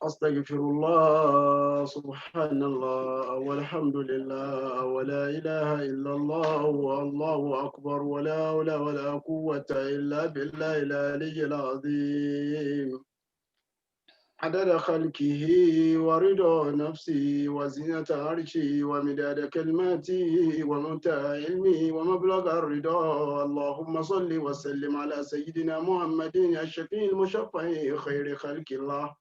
أستغفر الله سبحان الله والحمد لله ولا إله إلا الله والله أكبر ولا حول ولا قوة إلا بالله العلي العظيم عدد خلقه ورضا نفسه وزنة عرشه ومداد كلماته ومنتهى علمه ومبلغ الرضا. اللهم صل وسلم على سيدنا محمد الشفيع المشفع خير خلق الله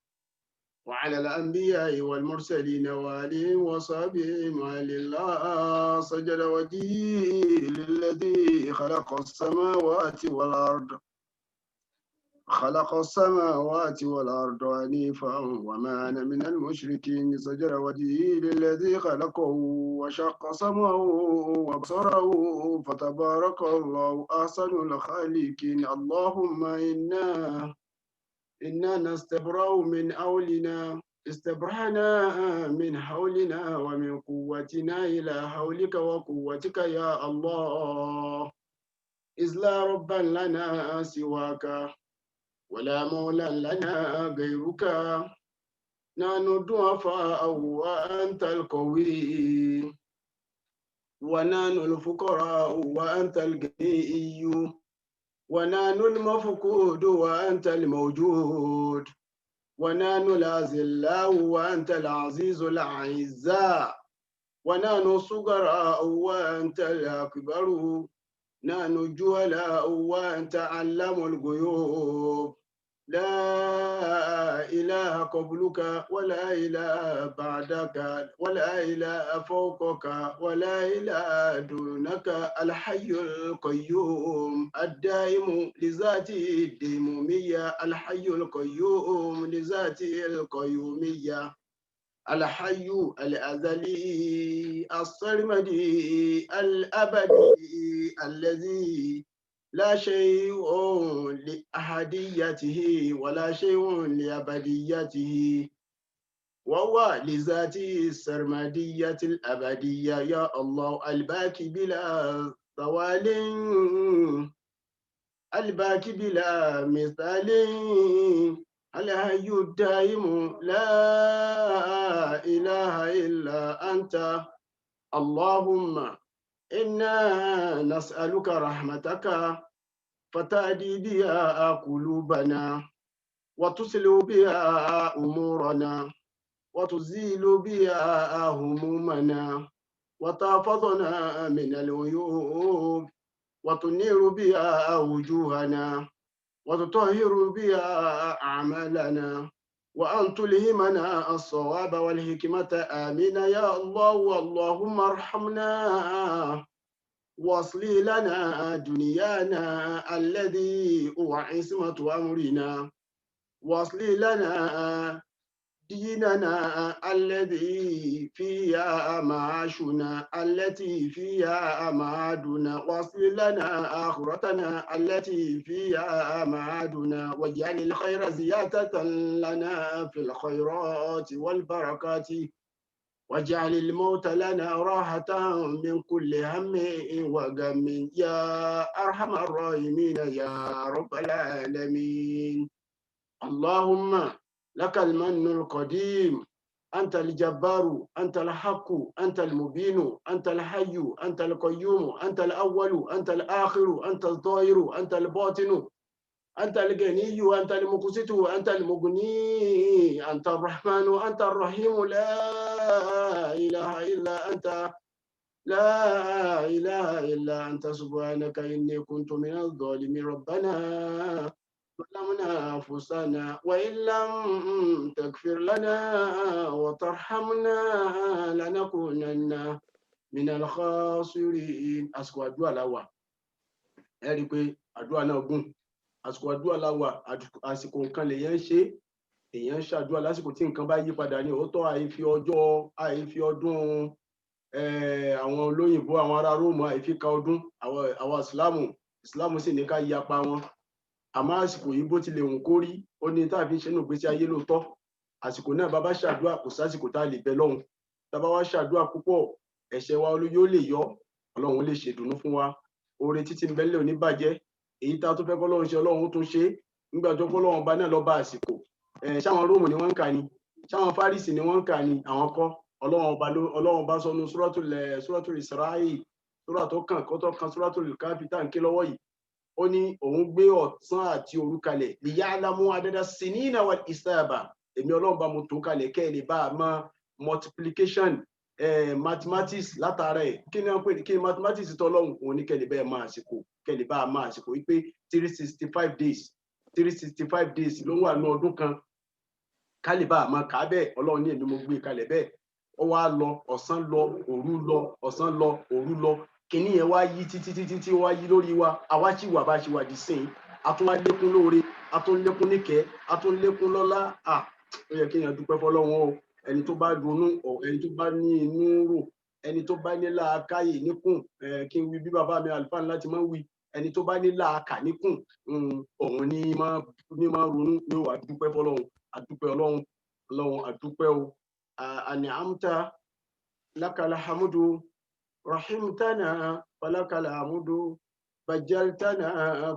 وعلى الأنبياء والمرسلين وآلهم وصحبهم وآل الله. سجد وجهي للذي خلق السماوات والأرض حنيفا وما أنا من المشركين. سجد وجهي للذي خلقه وشق سمعه وبصره فتبارك الله أحسن الخالقين. اللهم إنا نستبرأ من أولنا استبرحنا من حولنا ومن قوتنا إلى حولك وقوتك يا الله. إذ لا ربا لنا سواك ولا مولى لنا غيرك. نحن الضعفاء وأنت القوي ونحن الفقراء وأنت الغني ونحن المفقود وأنت الموجود ونحن الأذلاء وأنت العزيز الأعزاء ونحن الصغراء وأنت الأكبر نحن الجهلاء وأنت علام الغيوب. لا إله قبلك ولا إله بعدك ولا إله فوقك ولا إله دونك. الحي القيوم الدائم لذاته الديمومية. الحي القيوم لذاته القيومية. الحي الأزلي الصرمدي الأبدي الذي لا شيء لأحديته ولا شيء لأبديته وهو لذاته السرمدية الأبدية. يا الله الباقي بلا زوال الباقي بلا مثال الحي الدائم لا إله إلا أنت. اللهم إنا نسألك رحمتك فتهدي بها قلوبنا وتصلح بها أمورنا وتزيل بها همومنا وتحفظنا من العيوب وتنير بها وجوهنا وتطهر بها أعمالنا وأن تلهمنا الصواب والحكمة. آمين يا الله. اللهم ارحمنا واصلح لنا دنيانا الذي هو عصمة أمرنا واصلح لنا ديننا الذي فيها معاشنا التي فيها معادنا واصلح لنا آخرتنا التي فيها معادنا واجعل الخير زيادة لنا في الخيرات والبركات واجعل الموت لنا راحة من كل هم وغم يا أرحم الراحمين يا رب العالمين. اللهم لك المن القديم. أنت الجبار أنت الحق أنت المبين أنت الحي أنت القيوم أنت الأول أنت الآخر أنت الظاهر أنت الباطن أنت الغني أنت المقسط أنت المغني أنت الرحمن أنت الرحيم. لا إله إلا أنت لا إله إلا أنت سبحانك إني كنت من الظالمين. ربنا ظلمنا أنفسنا وإن لم تغفر لنا وترحمنا لنكونن من الخاسرين. àsìkò àdúrà la wà. Ẹ rí i pé àdúrà náà gùn. Àsìkò àdúrà la wà. Àsìkò nǹkan lèèyàn ń ṣe. Èèyàn ń ṣàdúrà lásìkò tí nǹkan bá yí padà ní òótọ́. àìfi ọdún àwọn olóyìnbó àwọn ará róòmù àìfi ka ọdún. Àwọn ìsìláàmù sì ní ká yapa wọn. Àmọ́ àsìkò yìí bó tilẹ̀ hùn kó rí ó ní tá a fi ń ṣe nínú ìgbésí ayé lóòótọ́. Àsìkò náà bá bá ṣàdúrà kò sásìkò tá a lè bẹ lọ́hùn. Tá a bá wá ṣàdúrà púpọ̀ ẹ̀ṣẹ̀ wa yóò lè yọ. Ọlọ́run lè ṣèdùnnú fún wa. Oore títí ń bẹ́lẹ̀ ò ní bàjẹ́. Èyí tá a tún fẹ́ kọ́lọ́run ṣe Ọlọ́run tún ṣe. Nígbà tó kọ́lọ́run bá náà lọ bá àsìkò. Ṣáwọn róòmù ni wọ́n ń kà ni sáwọn fárísì ni wọ́n ń kà ní àwọn kọ́ ọlọ́run bá sọnù suratul Isra'i sura tó kàn kó tó kan suratul Kahfi tá ń ké lọ́wọ́ yìí ó ní òun gbé ọ̀sán àti òru kalẹ̀ liya'lamu adada sinina wal hisaba èmi ọlọ́run bá mo tó kalẹ̀ kẹ́ ẹ lè bá a mọ multiplication mathematics látara ẹ̀ kí ni wọ́n pè ní kí ni mathematics tọ́lọ́run òun ní kẹ́ ẹ lè bá a máa àsìkò kẹ́ ẹ lè bá a máa àsìkò wípé 365 days ló wà ní ọdún kan ká lè bá a máa kà á bẹ́ẹ̀ ọlọ́run ní èmi mo gbé kalẹ̀ bẹ́ẹ̀ ó wá lọ ọ̀sán lọ òru lọ ọ̀sán lọ òru lọ kìíní yẹn wá yí títí ó wá yí lórí wa àwa sì wà bá ṣe wà dì sìn a tún wá lékún lóore a tún lékún níkẹ́ a tún lékún lọ́lá ó yẹ kéèyàn dúpẹ́ fọlọ́run o ẹni tó bá ronú ẹni tó bá ní inú rò ẹni tó bá ní làákàyè níkùn kí n wí bí bàbá mi àlùfáà ńlá ti máa ń wí ẹni tó bá ní làákà níkùn òun ní máa ronú ní wàá dúpẹ́ fọlọ́run àdúpẹ́ ọlọ́run àdúpẹ́ o an'amta lakal hamdu rahimtana falakal hamdu bajjaltana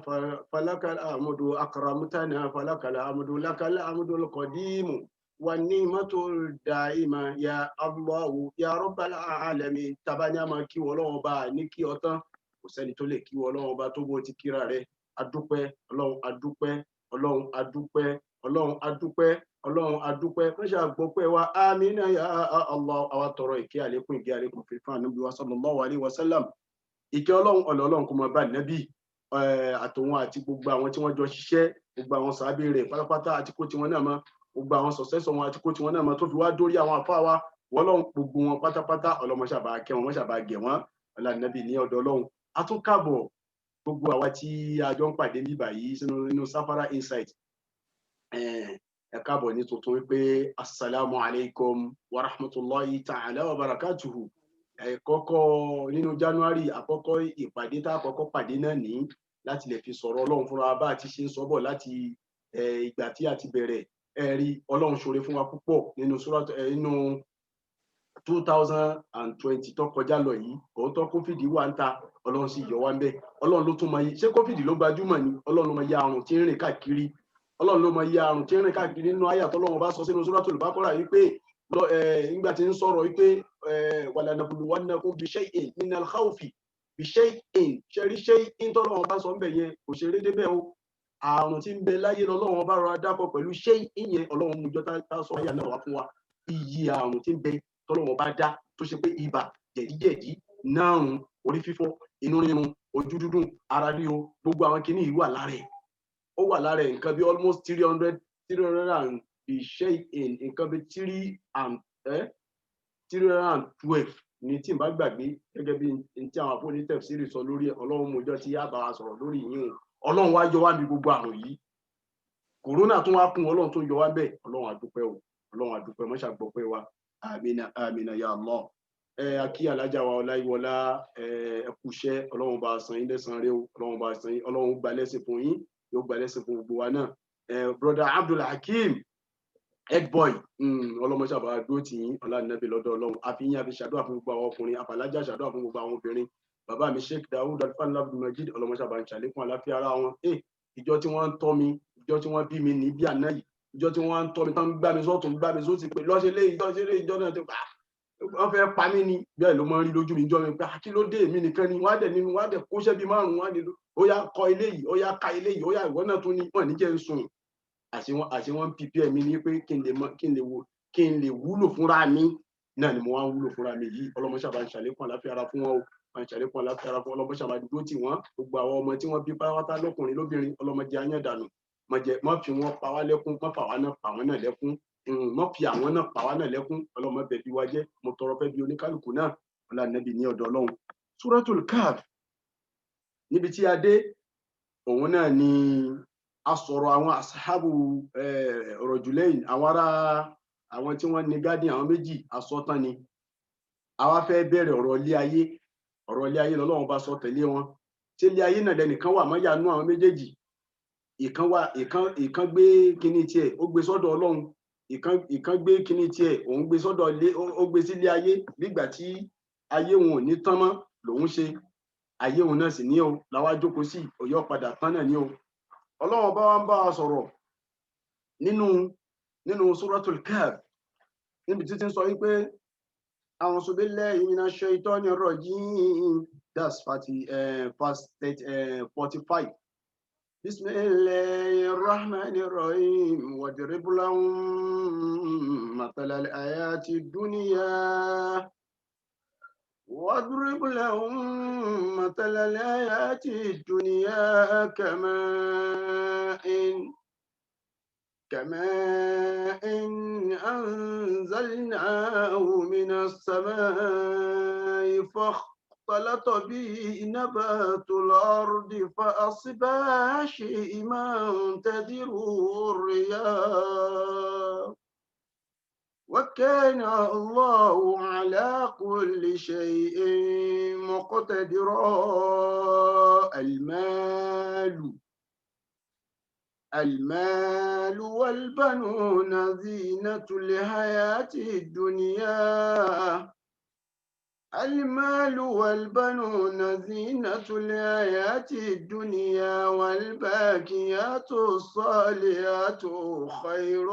falakal hamdu akramtana falakal hamdu lakal hamdul qadim wan ni'matul daima ya Allahu ya rabbal alamin tabani ama kí Ọlọ́run bá ní kí ọtán kò sẹ́ni tó lè kí Ọlọ́run bá tó bó ti kíra rẹ̀ àdúpẹ́ ọlọ́run àdúpẹ́ ọlọ́run àdúpẹ́ ọlọ́run àdúpẹ́ ọlọ́run àdúpẹ́ mẹ́ṣà gbọ́pẹ́ wa amínà ya Allah àwa tọrọ ìkẹ́ àlékún fífún ànábì wa sallallahu alaihi wasallam ìkẹ́ ọlọ́run kó máa bá nẹ́bí àtòun àti gbogbo àwọn tí wọ́n jọ ṣiṣẹ́ gbogbo àwọn sàábì rẹ̀ pátápátá àti kó tiwọn náà mọ́ gbogbo àwọn sọ̀sẹ́sọ̀ wọn àti kó tiwọn náà mọ́ tó fi wá dórí àwọn àfáà wa wọ́lọ́run gbogbo wọn pátápátá ọlọ́mọṣàbà kẹ́ wọn mọ́ṣàbà gẹ̀ wọ́n ọlànàbì ní ọ̀dọ̀ ọlọ́run a tún káàbọ̀ gbogbo àwa tí a jọ ń pàdé níbà yìí nínú Safara Insight ẹ káàbọ̀ ní tuntun wípé assalamu alaikum wa rahmatullahi ta'ala wa barakatuhu kọ́kọ́ nínú January àkọ́kọ́ ìpàdé tá àkọ́kọ́ pàdé náà ní láti lè fi sọ̀rọ̀ ọlọ́run fúnra bá ti ṣe ń sọ́bọ̀ láti ìgbà tí a ti bẹ̀rẹ̀ ẹ̀rí ọlọ́run ṣoore fún wa púpọ̀ nínú 2020 tó kọjá lọ yìí òótọ́ COVID wà ń ta ọlọ́run sì yọ wá ń bẹ̀ ọlọ́run ló tún mọ yìí ṣé COVID ló gbajúmọ̀ ni ọlọ́run ló mọ iye àrùn tí ń rìn káàkiri ọlọ́run ló mọ iye àrùn tí ń rìn káàkiri nínú àyà tọ́lọ́run bá sọ sínú Suratul Baqara wípé nígbà tí ń sọ̀rọ̀ wípé walanabluwannakum bishay'in minal khawfi bishay'in ṣẹ́rí shay'in tọ́lọ́run bá sọ ń bẹ̀ yẹn kò ṣe rédé bẹ́ẹ̀ o àrùn tí ń bẹ láyé lọ́lọ́run bá rọra dákọ̀ pẹ̀lú shay'in yẹn ọlọ́run mú jọta sọ àyà náà wá fún wa iye àrùn tí ń bẹ tọ́lọ́run bá dá tó ṣe pé ibà jẹ̀díjẹ̀dí náàrùn orí fífọ́ inú rírun ojú dúdùn ara ríro gbogbo àwọn kinní yìí wà lára ẹ̀ ó wà lára ẹ̀ nǹkan bí almost 300 and shay'in nǹkan bí 312 ní tí n bá gbàgbé gẹ́gẹ́ bí tí àwọn àpò onítẹ̀ sí sọ lórí ẹ̀ ọlọ́run mojọ́ tí a bá wa sọ̀rọ̀ lórí yìí ọlọ́run wá yọ wá bí gbogbo àrùn yìí kòrónà tún wá kún ọlọ́run tó yọ wá bẹ́ẹ̀ ọlọ́run àdúpẹ́ o ọlọ́run àdúpẹ́ mọ́ṣà gbọ́pẹ́ wa amina amina ya Allah akí alájà wa ọláyíwọlá ẹkúṣẹ́ ọlọ́run bá san yín lẹ́san rẹ̀ o ọlọ́run bá san yín ọlọ́run gba lẹ́sìn fún yín yóò gba lẹ́sìn fún gbogbo wa náà brother Abdul Hakim headboy ọlọ́mọṣàbà dúró tì yín ọlànàbí lọ́dọ̀ ọlọ́run àfihàn àfi ṣàdúrà fún gbogbo àwọn ọkùnrin àfàlájà ṣàdúrà fún gbogbo àwọn obìnrin bàbá mi Sheikh Daoud Alfanla Abdulmajid ọlọ́mọṣàbà ń ṣàlékún àláfíà ara wọn ìjọ tí wọ́n ń tọ́ mi ìjọ tí wọ́n bí mi ní bí àná yìí ìjọ tí wọ́n ń tọ́ mi tán gbá mi sọ́tún gbá mi sósì pé lọ́ṣẹ́lé ìjọ náà ti pa wọ́n fẹ́ pa mí ni bẹ́ẹ̀ ló máa ń rí lójú mi ìjọ mi pé kí ló dé èmi nìkan ni wọ́n á dẹ̀ kóṣẹ́ bíi márùn-ún wọ́n á nílò ó yá kọ ilé yìí ó yá ka ilé yìí ó yá ìwọ náà tún ní wọ́n ní jẹ́ ń sùn àṣẹ wọ́n pípẹ́ mi ní pé kí n lè wúlò fúnra mi náà ni mo wá ń wúlò fúnra mi yìí ọlọ́mọṣàbà ń ṣàlékún àláfíà ara fún wọn o máa ń ṣàlékún àláfíà ara fún ọlọ́mọṣàbà dúró tì wọ́n gbogbo àwọn ọmọ tí wọ́n bí pátá lọ́kùnrin lóbìnrin ọlọ́mọdé ayán dànù má fi wọn pa wá lẹ́kún má fà wá náà pa wọ́n náà lẹ́kún má fi àwọn náà pa wá náà lẹ́kún ọlọ́mọ bẹ̀ bí wá jẹ́ mo tọrọ fẹ́ bí oníkálukú náà ọlànàbì ní ọ̀dọ̀ ọlọ́run Suratul Kahf níbi tí a dé òun náà ni a sọ̀rọ̀ àwọn asahabu Rajulayn àwọn tí wọ́n ní gádìn àwọn méjì asọ́tán ni àwa fẹ́ bẹ̀rẹ̀ ọ̀rọ̀ ilé ayé lọ́lọ́run bá sọ tẹ̀lé wọn tí ilé ayé náà lẹ́nìkan wà mọ́ yanu àwọn méjèèjì ìkan gbé kíní tiẹ̀ ó gbé sọ́dọ̀ ọlọ́run ìkan gbé kíní tiẹ̀ òun gbé sọ́dọ̀ ó gbé sílé ayé nígbà tí ayé wọn ò ní tán mọ́ lòun ṣe ayé wọn náà sì ní o làwa jókòó sí òyọ́ padà tán náà ní o ọlọ́run bá wa ń bá wa sọ̀rọ̀ nínú Suratul Kahf níbi títí ń sọ wípé a'udhu billahi minash shaitani rajim, that's verse 45. Bismillahir rahmanir rahim, wadrib lahum mathalal ayatid dunya واضرب لهم مثل الآيات الدنيا كماء أنزلناه من السماء فاختلط به نبات الأرض فأصبح هشيما تذروه الرياح وكان الله على كل شيء مقتدرا. المال والبنون زينة الحياة الدنيا. المال والبنون زينة الحياة الدنيا والباقيات الصالحات خير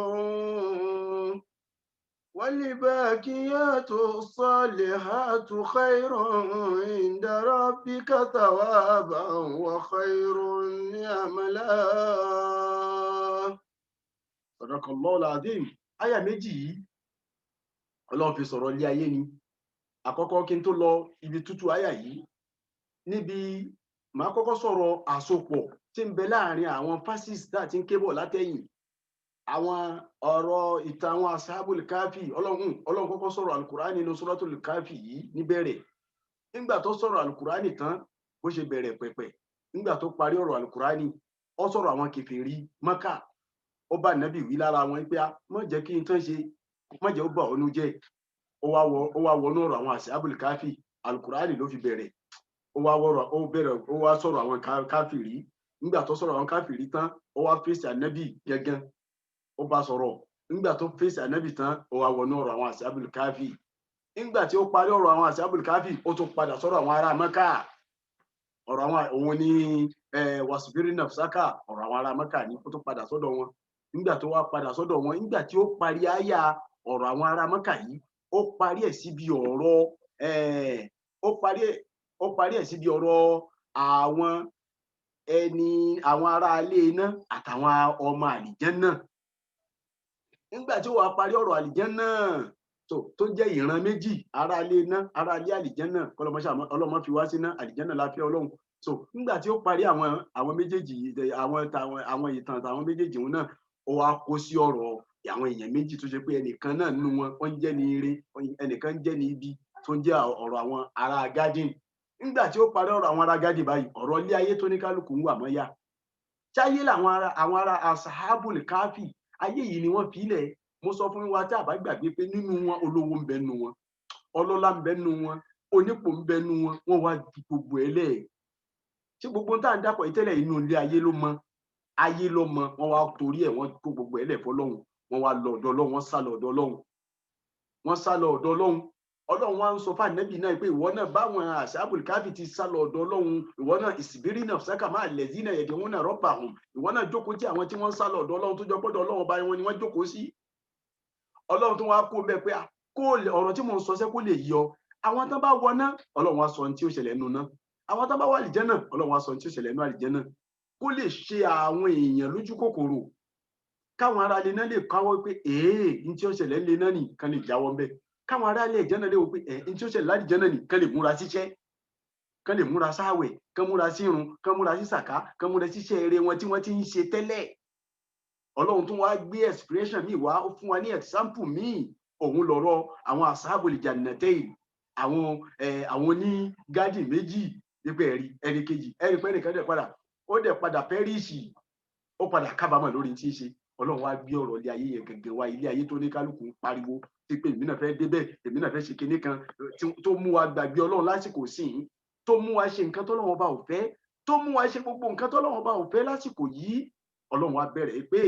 والباقيات الصالحات خير عند ربك ثوابا وخير أملا. صدق الله العظيم. àyà méjì yìí Ọlọ́run fi sọ̀rọ̀ ilé ayé ni. Àkọ́kọ́ kí n tó lọ ibi tútù àyà yìí, níbi màá kọ́kọ́ sọ̀rọ̀ àsopọ̀ tí ń bẹ láàrin àwọn fásitì tá a ti ń kébọ̀ látẹ̀yìn, àwọn ọ̀rọ̀ ìtàn àwọn asábùl káfí. Ọlọ́run kọ́kọ́ sọ̀rọ̀ alukurani nínú suratul káfí yìí níbẹ̀rẹ̀. Nígbà tó sọ̀rọ̀ alukurani tán, bó ṣe bẹ̀rẹ̀ pẹ̀pẹ̀, nígbà tó parí ọ̀rọ̀ alukurani, ó sọ̀rọ̀ àwọn kèfèrí Mákà. Ó bá nàbì wí lára wọn pé má jẹ́ kí n tán ṣe, má jẹ́ ó bà ọ́nú jẹ́. Ó wá wọnú ọ̀rọ̀ àwọn asábùl káfí. Alukurani ló fi bẹ̀rẹ̀. Ó wá sọ̀rọ̀ àwọn káfìrí. Nígbà tó sọ̀rọ̀ àwọn káfìrí tán, ó wá fèsì ànábì gẹ́gẹ́. Ó bá sọ̀rọ̀. Nígbà tó fèsì ànábì tán, ó wá wọnú ọ̀rọ̀ àwọn asábùl káfí. Nígbà tí ó parí ọ̀rọ̀ àwọn asábùl káfí, ó tún padà sọ̀rọ̀ àwọn ará Mákà. Ọ̀rọ̀ àwọn òun ní wasbiri nafsaka, ọ̀rọ̀ àwọn ará Mákà ni. Ó tún padà sọ́dọ̀ wọn. Nígbà tó wá padà sọ́dọ̀ wọn, nígbà tí ó parí àyà ọ̀rọ̀ àwọn ará Mákà yìí, ó parí ẹ̀ síbi ọ̀rọ̀ àwọn ará ilé iná àtàwọn ọmọ àlìjẹ́nnà. Nígbà tí ó wá parí ọ̀rọ̀ àlìjẹ́nnà tó jẹ́ ìran méjì, ará ilé iná, ará ilé àlìjẹ́nnà, ọlọ́mọ fi wá síná, àlìjẹ́nnà láfíà Ọlọ́run. Nígbà tí ó parí àwọn méjèèjì, àwọn ìtàn àtàwọn méjèèjì wọn náà, ó wá kó sí ọ̀rọ̀ àwọn èèyàn méjì tó ṣe pé ẹnìkan náà nínú wọn wọ́n jẹ́ ní ire, ẹnìkan jẹ́ ní ibi, tó ń jẹ́ ọ̀rọ̀ àwọn ará Gádìn. Nígbà tí ó parí ọ̀rọ̀ àwọn ará Gádìn báyìí, ọ̀rọ̀ ilé ayé tó ní kálukú ń wà mọ́yá. Ṣáyé làwọn ará asahabul káfí, ayé yìí ni wọ́n fi ilẹ̀. Mo sọ fún wa tí a bá gbàgbé pé nínú wọn olówó ń bẹ nínú wọn, ọlọ́lá ń bẹ nínú wọn, onípò ń bẹ nínú wọn, wọ́n wá di gbogbo ẹlẹ́. Ṣé gbogbo tá à ń dàpọ̀ ìtẹ́lẹ̀ inú ilé ayé ló mọ? Ayé ló mọ. Wọ́n wá torí ẹ̀ wọ́n kó gbogbo ẹlẹ́ fọlọ́hun. Wọ́n wá lọ ọ̀dọ̀ Ọlọ́run, wọ́n sá lọ ọ̀dọ̀ Ọlọ́run. Ọlọ́run wá ń sọ fún ànábì náà pé ìwọ náà báwọn asábùl káfí ti sá lọ ọ̀dọ̀ Ọlọ́run, ìwọ náà ìsìbírí náà sákà máa lẹ̀zínà yad'una rabbahum, ìwọ náà jókòó tí àwọn tí wọ́n sá lọ ọ̀dọ̀ Ọlọ́run tó jọ gbọ́dọ̀ Ọlọ́run bá wọn ni wọ́n jókòó sí. Ọlọ́run tó wá kó bẹ́ẹ̀ pé ọ̀rọ̀ tí mò ń sọ sẹ́ kó lè yọ. Àwọn tán bá wọná, Ọlọ́run wá sọ ohun tí ó ṣẹlẹ̀ nínú náà. Àwọn tán bá wà àlìjẹ́nnà, Ọlọ́run wá sọ ohun tí ó ṣẹlẹ̀ nínú àlìjẹ́nnà. Kó lè ṣe àwọn èèyàn lójú kòkòrò, káwọn ará ilé náà lè káwọ́ pé ní tí ó ṣẹlẹ̀ ńlẹ̀ náà nìkan lè jáwọ́ ń bẹ̀. Káwọn ará ilé ìjẹ́nà lè wò pé ní tí ó ṣẹlẹ̀ láàlìjẹ́nnà nìkan lè múra síṣẹ́, kan lè múra sáwẹ̀, kan múra sí irun, kan múra sí sàká, kan múra síṣẹ́ eré wọn tí wọ́n ti ń ṣe tẹ́lẹ̀. Ọlọ́run tún wá gbé expression míì wá, ó fún wa ní example míì. Òun lọ̀rọ̀ àwọn ashabul jannatayn, àwọn oní gádì méjì. Nípa ẹ̀rí kejì, ẹ̀rí pé ẹnìkan dẹ̀ padà pẹ́ríṣì, ó padà kábàámọ̀ lórí tí ń ṣe. Ọlọ́run wá gbé ọ̀rọ̀ ilé ayé yẹn gẹ́gẹ́ wá, ilé ayé tó ní kálukú ń pariwo sí pé èmi náà fẹ́ débẹ̀, èmi náà fẹ́ ṣe kinní kan, tó mú wa gbàgbé Ọlọ́run lásìkò sín, tó mú wa ṣe nǹkan tọ́lọ́run bá ò fẹ́, tó mú wa ṣe gbogbo nǹkan tọ́lọ́run bá ò fẹ́ lásìkò yìí. Ọlọ́run wá bẹ̀rẹ̀ pé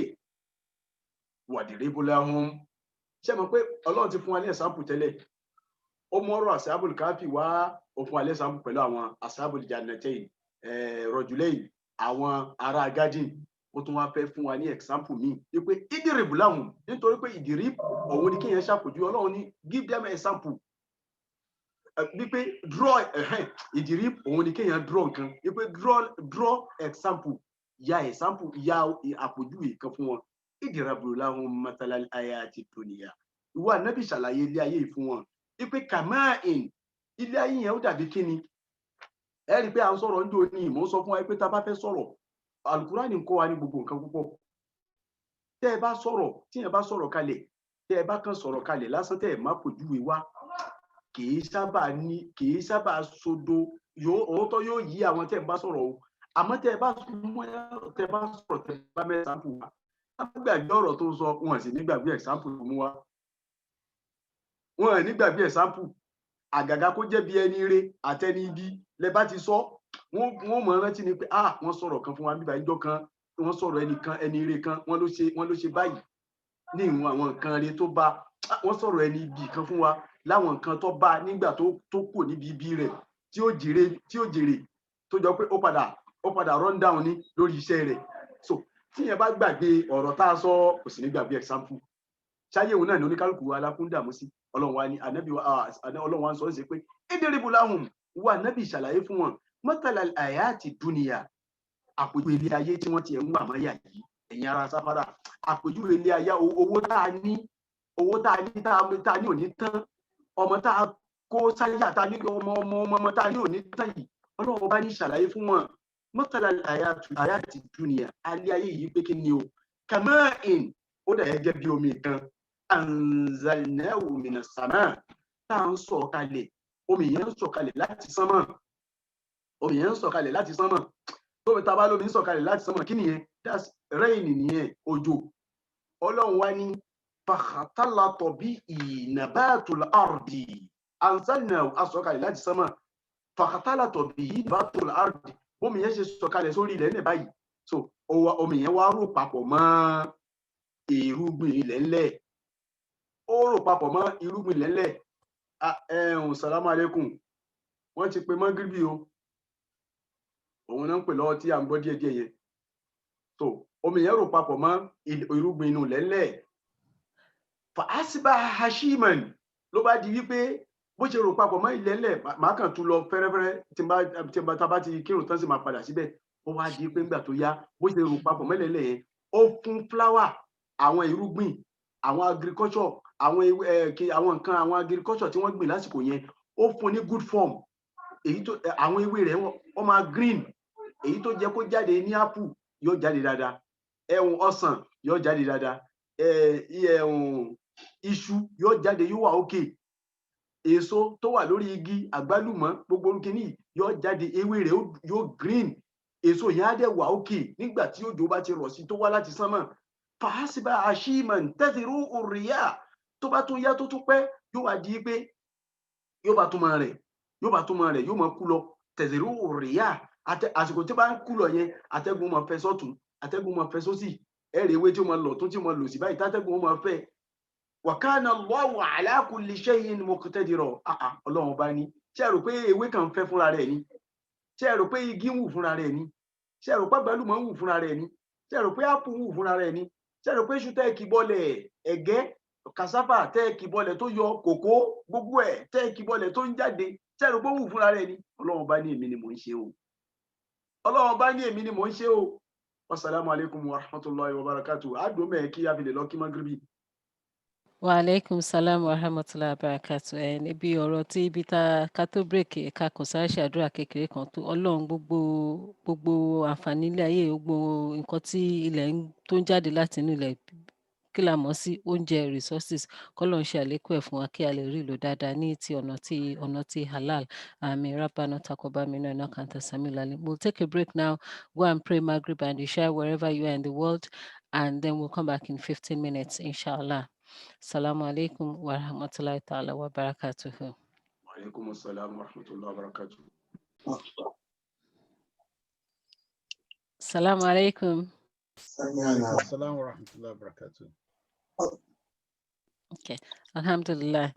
wadrib lahum. Ṣé mọ̀ pé Ọlọ́run ti fún wa ní ẹ̀sáǹpù tẹ́lẹ̀? Ó mú ọ̀rọ̀ asábùl káfí wá, ó fún wa ní ẹ̀sáǹpù pẹ̀lú àwọn asábùl jannatayn, rajulayn, àwọn ará Gádìn. ó tún wá fẹ́ fún wa ní example mi wípé ìdìrìbù láhùn nítorí pé ìdìrìbù òun ni kéèyàn ṣàpèjú Ọlọ́run ní give them example wípé draw ìdìrìbù òun ni kéèyàn draw nǹkan wípé draw example ya example ya àpèjúwe kan fún wọn ìdìrìbù láhùn matalal ayati dunya ìwọ Ànábì ṣàlàyé ilé ayé fún wọn wípé kàmáìn ilé ayé yẹn ó dàbí kíni ẹ rí i pé à ń sọ̀rọ̀ ń jò ní ìmọ̀ sọ fún wa pé tá a bá fẹ́ sọ̀rọ̀ Al-Qur'ani ń kọ́ wa ní gbogbo nǹkan púpọ̀ tẹ́ ẹ bá sọ̀rọ̀ tí ẹ bá sọ̀rọ̀ kalẹ̀ tẹ́ ẹ bá kàn sọ̀rọ̀ kalẹ̀ lásán tẹ́ ẹ má pòjúwe wá kìí sábà sodo òótọ́ yóò yí àwọn tẹ́ ẹ bá sọ̀rọ̀ o àmọ́ tẹ́ ẹ bá sọ̀rọ̀ tẹ́ ẹ bá mẹ́sàmpù wa gbàgbé ọ̀rọ̀ tó sọ wọn sì nígbàgbé ẹ̀sàmpù tó mú wa wọn nígbàgbé ẹ̀sàmpù àgàgà kó jẹ́ bí ẹni ire àtẹni ibi lẹ bá ti sọ wọn mọ̀ rántí ni pé wọ́n sọ̀rọ̀ kan fún wa bíbá ìjọ kan wọ́n sọ̀rọ̀ ẹni ire kan wọ́n ló ṣe báyìí ní ìwọ̀n àwọn nǹkan ire tó bá wọ́n sọ̀rọ̀ ẹni ibi kan fún wa láwọn nǹkan tó bá nígbà tó kù níbi ibi rẹ̀ tí ó jèrè tó jọ pé ó padà run down ní lórí iṣẹ́ rẹ̀ so tí yẹn bá gbàgbé ọ̀rọ̀ tá a sọ kò sì ní gbàgbé example ṣáyé òun náà ní oníkálukú wa alákúndàmú sí Ọlọ́run wa ní Ọlọ́run wa ń sọ ọ́ sí pé ìdíríbù láhùn wa ànábì ṣàlàyé fún wọn mọ́tàlá àyàtì dúnìyà àpèjúwe ilé ayé tí wọ́n ti ẹ̀ ń wà máyà yìí ẹ̀yin ara sáfárà àpèjúwe ilé ayé owó tá a ní òní tán ọmọ tá a kó sáyà tá a ní ọmọ tá a ní òní tán yìí Ọlọ́run bá ní ṣàlàyé fún wọn mọ́tàlá àyàtì dúnìyà alẹ́ ayé yìí pé kí ni o kàmáìn ó dà gẹ́gẹ́ bí omi kan anzalnahu minas sama tá à ń sọ̀ kalẹ̀ omi yẹn ń sọ̀ kalẹ̀ láti sánmọ̀ omi yẹn ń sọ̀ kalẹ̀ láti sánmọ̀ tóbi tá a bá lómi ń sọ̀ kalẹ̀ láti sánmọ̀ kí nìyẹn that's rain nìyẹn òjò Ọlọ́run wá ní fakhatalata bihi nabatul ardi anzalnahu asọ̀ kalẹ̀ láti sánmọ̀ fakhatalata bihi nabatul ardi omi yẹn ṣe sọ̀ kalẹ̀ sórí ilẹ̀ ní báyìí so omi yẹn wá rò papọ̀ mọ́ irúgbìn ilẹ̀ ńlẹ̀ ó rò papọ̀ mọ́ irúgbìn ilẹ̀ ńlẹ̀ salamu alaikum wọ́n ti pe mọ́gíríbì o òun náà ń pè lọ́wọ́ tí à ń gbọ́ díẹ̀díẹ̀ yẹn so omi yẹn rò papọ̀ mọ́ irúgbìn inú ilẹ̀ ńlẹ̀ fa asbaha hashiman ló bá di wípé bó ṣe rò papọ̀ mọ́ ilẹ̀ ńlẹ̀ màá kàn tún lọ fẹ́rẹ́fẹ́rẹ́ tí n bá ti kírun tán sì máa padà síbẹ̀ ó wá di pé ńgbà tó yá bó ṣe rò papọ̀ mọ́ ilẹ̀ ńlẹ̀ yẹn ó fún fúláwà àwọn irúgbìn àwọn agriculture àwọn nǹkan àwọn agriculture tí wọ́n gbìn lásìkò yẹn ó fún ní good form èyí tó àwọn ewé rẹ̀ wọ́n máa green èyí tó jẹ́ kó jáde ní apple yóò jáde dáadáa ọsàn yóò jáde dáadáa iṣu yóò jáde yóò wà òkè èso tó wà lórí igi àgbálùmọ̀ gbogbo kìíní yóò jáde ewé rẹ̀ yóò green èso yẹn á dẹ̀ wà òkè nígbà tí òjò bá ti rọ̀ sí tó wá láti sánmọ̀ fàásìbà àṣìmọ̀ tẹ́sírú òrìyà tó bá tún yá tó tún pẹ́ yóò wá di pé yóò bá túmọ̀ rẹ̀ yóò máa kú lọ tẹ̀sírú òrìyà àsìkò tí bá ń kú lọ yẹn atẹ́gùn máa fẹ́ sọ́tún atẹ́gùn máa fẹ́ sósì ẹ̀rẹ̀ ewé tí ó máa lọ tún tí ó máa lò sí báyìí tátẹ́gùn máa fẹ́ wa kana Allahu ala kulli shay'in muqtadira Ọlọ́run bá ní ṣé ẹ rò pé ewé kan fẹ́ fúnra rẹ̀ ni ṣé ẹ rò pé igi ń wù fúnra rẹ̀ ni ṣé ẹ rò pé àgbálùmọ̀ ń wù fúnra rẹ̀ ni ṣé ẹ rò pé ápù ń wù fúnra rẹ̀ ni ṣé ẹ rò pé iṣu tẹ́ẹ̀kì bọ́lẹ̀ ẹ̀gẹ́ cassava tẹ́ẹ̀kì bọ́lẹ̀ tó yọ kòkó gbogbo ẹ̀ tẹ́ẹ̀kì bọ́lẹ̀ tó ń jáde ṣé ẹ rò pé ń wù fúnra rẹ̀ ni Ọlọ́run bá ní èmi ni mò ń ṣe o Ọlọ́run bá ní èmi ni mò ń ṣe o wasalaamu alaykum wa rahmatulahi wa barakatuh àdùn mẹ́ẹ̀ kí a fi lè lọ kí magribi. Wa alaikum salam wa rahmatullahi wa barakatuh. Níbi ọ̀rọ̀ tí ibi tá ká tó bírèkì ẹ̀ka kò sáré ṣàdúrà kékeré kan tó Ọlọ́run gbogbo àǹfààní ilé ayé gbogbo nǹkan tí ilẹ̀ tó ń jáde láti inú ilẹ̀ kí la mọ̀ sí oúnjẹ resources kọ́lọ̀ ń ṣe àlékún ẹ̀ fún wa kí a lè rí ìlò dáadáa ní ti ọ̀nà tí halal àmì rabbana taqabbal minna innaka anta samiul alim. We'll take a break now, go and pray Maghrib and Isha wherever you are in the world, and then we'll come back in 15 minutes inshallah. Assalamu alaikum wa rahmatullahi ta'ala wa barakatuhu. Wa alaikum assalam wa rahmatullahi wa barakatuh. Assalamu alaikum. Assalamu wa rahmatullahi wa barakatuh. Okay, alhamdulillah.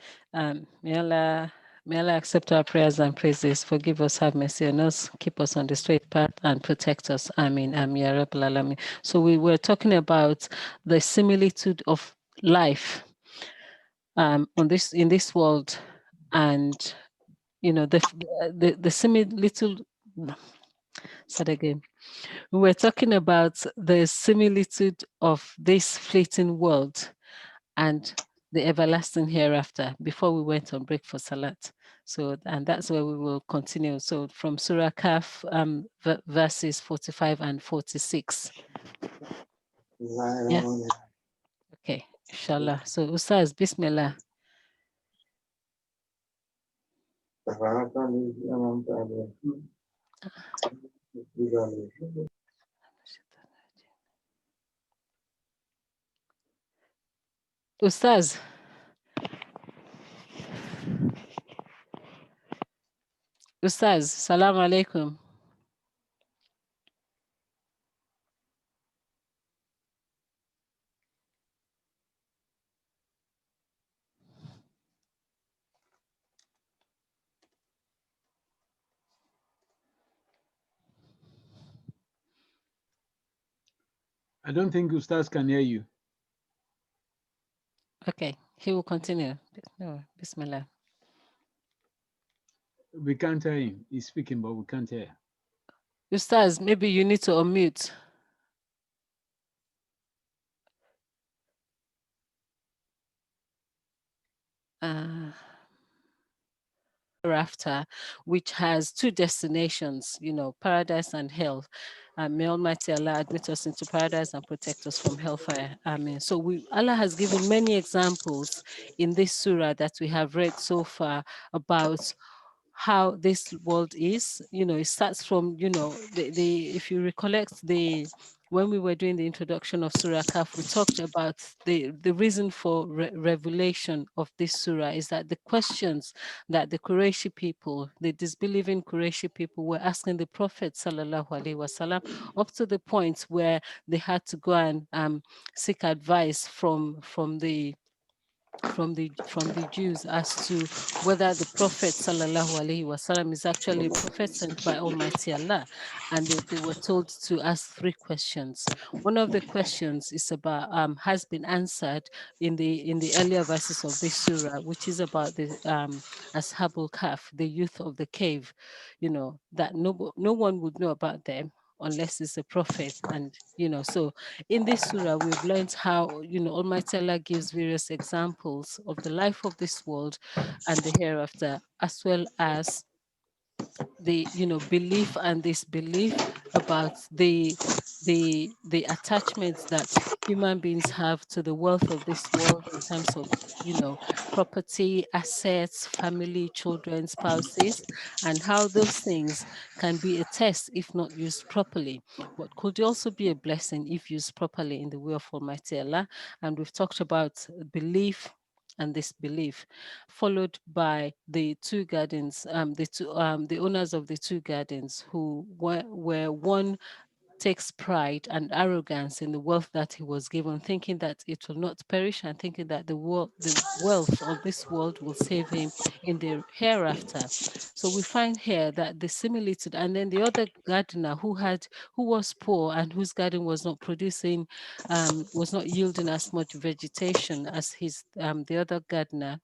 May May Allah accept our prayers and praises. Forgive us, have mercy on us, keep us on the straight path, and protect us. Amin. Amin. Ya Rabbal Alamin. So we were talking about the similitude of life in this world, and the similitude. Said again. We were talking about the similitude of this fleeting world and the everlasting hereafter before we went on break for Salat. So, and that's where we will continue. So from Surah Kaf, verses 45 and 46. Yeah. Okay, inshallah. So Ustaz, Bismillah. Ustaz. Ustaz, salam alaikum. I don't think Ustaz can hear you. Okay, he will continue. No, Bismillah. We can't hear him. He's speaking, but we can't hear. Ustaz, maybe you need to unmute. Hereafter, which has two destinations, paradise and hell. May Almighty Allah admit us into paradise and protect us from hellfire. Amen. So Allah has given many examples in this surah that we have read so far about how this world is. It starts from, if you recollect when we were doing the introduction of Surah Kaf, we talked about the reason for revelation of this surah is that the questions that the Qurayshi people, the disbelieving Qurayshi people, were asking the Prophet sallallahu alaihi wasallam, up to the point where they had to go and seek advice from the Jews as to whether the Prophet sallallahu alaihi wasallam is actually a prophet sent by Almighty Allah, and they were told to ask 3 questions. One of the questions is about has been answered in the earlier verses of this surah, which is about the Ashabul Kahf, the youth of the cave. That no one would know about them unless it's a prophet. And so in this surah we've learned how Almighty Allah gives various examples of the life of this world and the hereafter, as well as the belief and disbelief about the attachments that human beings have to the wealth of this world in terms of property, assets, family, children, spouses, and how those things can be a test if not used properly, but could also be a blessing if used properly in the way of Almighty Allah. And we've talked about belief and disbelief, followed by the 2 gardens, the owners of the 2 gardens, who were one takes pride and arrogance in the wealth that he was given, thinking that it will not perish and thinking that the wealth of this world will save him in the hereafter. So we find here that the similitude, and then the other gardener who was poor and whose garden was not producing, was not yielding as much vegetation as the other gardener,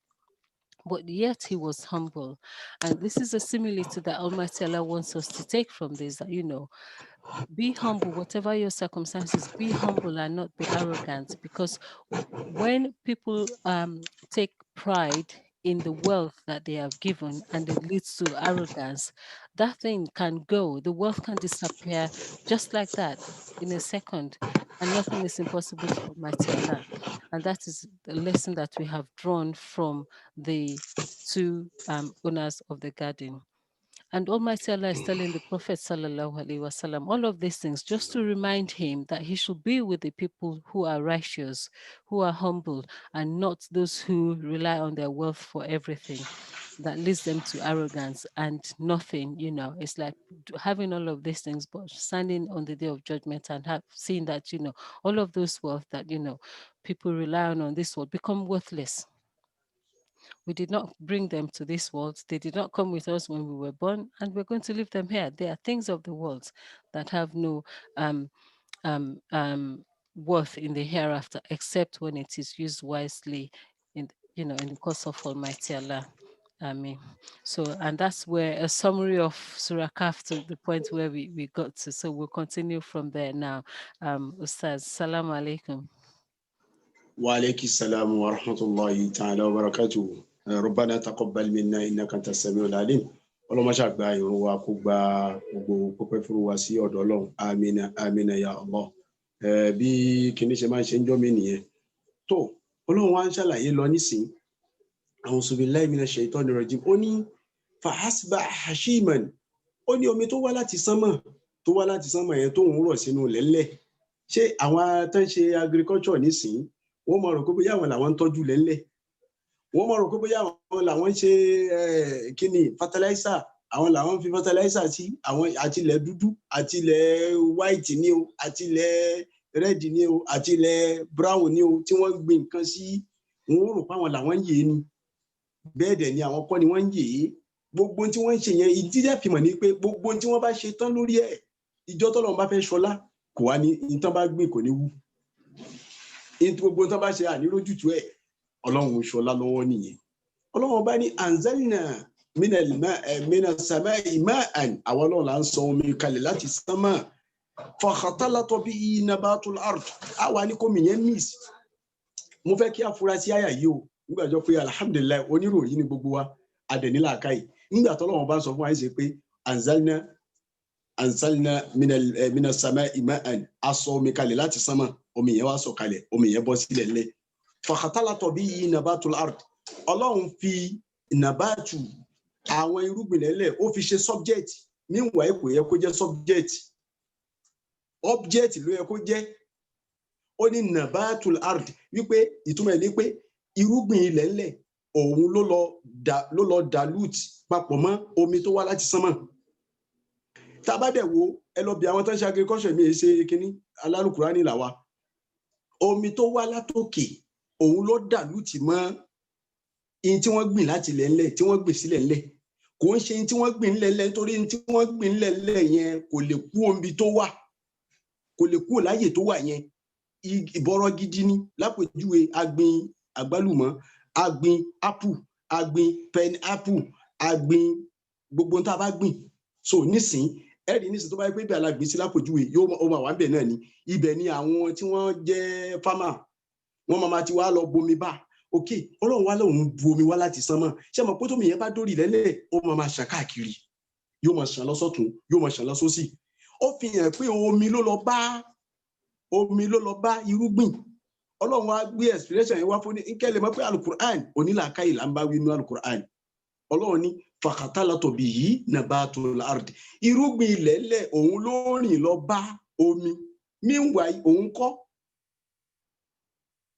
but yet he was humble. And this is a similitude that Almighty Allah wants us to take from this, that be humble, whatever your circumstances, be humble and not be arrogant, because when people take pride in the wealth that they have given and it leads to arrogance, that thing can go, the wealth can disappear just like that in a second, and nothing is impossible for Almighty Allah. And that is the lesson that we have drawn from the 2 owners of the garden. And Almighty Allah is telling the Prophet sallallahu alaihi wasallam all of these things just to remind him that he should be with the people who are righteous, who are humble, and not those who rely on their wealth for everything. That leads them to arrogance and nothing. It's like having all of these things, but standing on the day of judgment and seeing that all of those wealth that people rely on this world become worthless. We did not bring them to this world. They did not come with us when we were born, and we're going to leave them here. They are things of the world that have no worth in the hereafter, except when it is used wisely in the cause of Almighty Allah. Amen. So, and that's where a summary of Surah Kahf to the point where we got to. So we'll continue from there now. Ustaz, Salaam Alaikum. Wa alaykum salam wa rahmatullahi ta'ala wa barakatuh. Rabbana taqabbal minna innaka antas samiul alim. Ọlọ́run má ṣe gba ìrun wa kó gba gbogbo pípẹ́ fún wa sí ọ̀dọ̀ Ọlọ́run. Amina, amina ya Allah. Bí kìíní ṣe máa ń ṣe ń jọ́ mi nìyẹn. Tó Ọlọ́run wá ń ṣàlàyé lọ nísìn. A'udhu billahi minash shaitani rajim. Ó ní fahasba hashiman. Ó ní omi tó wá láti sánmọ̀ yẹn tó ń rọ̀ sínú lẹ́lẹ̀. Ṣé àwọn tó ń ṣe agriculture nísìn wọ́n mọ̀ rò pé bóyá àwọn làwọn ń tọ́jú lẹ́lẹ̀? Wọ́n mọ̀ rò pé bóyá àwọn làwọn ń ṣe kíni fertilizer, àwọn làwọn ń fi fertilizer sí àwọn àtilẹ̀ dúdú, àtilẹ̀ white ni o, àtilẹ̀ red ni o, àtilẹ̀ brown ni o tí wọ́n gbìn nǹkan sí. Wọ́n rò pé àwọn làwọn ń yè é ni. Bẹ́ẹ̀ dẹ̀ ni àwọn kọ́ ni wọ́n ń yè é. Gbogbo tí wọ́n ń ṣe yẹn ìdíjẹ́ fìmọ̀ ni pé gbogbo tí wọ́n bá ṣe tán lórí ẹ̀ ìjọ tọ́lọ́run bá fẹ́ ṣọlá kò wá ní ìtàn bá gbìn kò ní wú. Gbogbo tán bá ṣe ànírójútu ẹ̀ Ọlọ́run ṣọlá lọ́wọ́ nìyẹn. Ọlọ́run bá ní anzalna minas samai ma'an, àwọn Ọlọ́run là ń sọ omi kalẹ̀ láti sánmà. Fakhatalata bihi nabatul ard, àwa ní kò mìíyẹn miss. Mo fẹ́ kí a fura sí àyà yìí o nígbàjọ́ pé alhamdulillah oníròyìn ni gbogbo wa adẹ̀nílà káyì. Nígbà tọ́lọ́run bá sọ fún àìsè pé anzalna minas samai ma'an, a sọ omi kalẹ̀ láti sánmà, omi yẹn wá sọ kalẹ̀, omi yẹn bọ́ sílẹ̀ lẹ̀. Fakhatalata bihi nabatul ard, Ọlọ́run fi nabatu àwọn irúgbìn lẹ́lẹ̀ ó fi ṣe subject. Meanwhile kò yẹ kó jẹ́ subject, object ló yẹ kó jẹ́. Ó ní nabatul ard wípé ìtumọ̀ ẹ̀ ní pé irúgbìn ilẹ̀ ńlẹ̀ òun ló lọ dilute papọ̀ mọ́ omi tó wá láti sánmọ̀. Tá bá dẹ̀ wo ẹ lọ bí àwọn tó ń ṣe agriculture mi ṣe kíní alálùkùránì làwa. Omi tó wá látòkè òun ló dilute mọ́ in tí wọ́n gbìn láti ilẹ̀ ńlẹ̀ tí wọ́n gbìn sílẹ̀ ńlẹ̀. Kò ń ṣe in tí wọ́n gbìn ńlẹ̀ ńlẹ̀ nítorí in tí wọ́n gbìn ńlẹ̀ ńlẹ̀ yẹn kò lè kú omi tó wà, kò lè kú láyè tó wà yẹn. Ìbọ̀rọ̀ gidi ni. Lápèjúwe agbìn àgbálùmọ̀, agbìn apple, agbìn pineapple, agbìn gbogbo tá bá gbìn. So nísìn ẹ̀rí nísìn tó bá yẹ pé ibẹ̀ alágbìn sí lápèjúwe yóò máa wà níbẹ̀ náà ni. Ibẹ̀ ni àwọn tí wọ́n jẹ́ farmer wọ́n máa ti wá lọ bomi bá. Ok, Ọlọ́run wá lóun bu omi wá láti sánmọ̀. Ṣé mọ̀ pé tómi yẹn bá dórí lẹ́lẹ̀ ó máa ṣàn káàkiri, yóò máa ṣàn lọ́sọ̀tún, yóò máa ṣàn lọ́sọ̀sì. Ó fi hàn pé omi ló lọ bá irúgbìn. Ọlọ́run wá gbé expression yẹn wá fún ní nkẹ́lẹ̀ mọ́ pé alukur'an onílàákàyè là ń bá wí nínú alukur'an. Ọlọ́run ní fakhatalata bihi nabatul ard, irúgbìn ilẹ̀ ńlẹ̀ òun ló rìn lọ bá omi. Meanwhile òun kọ́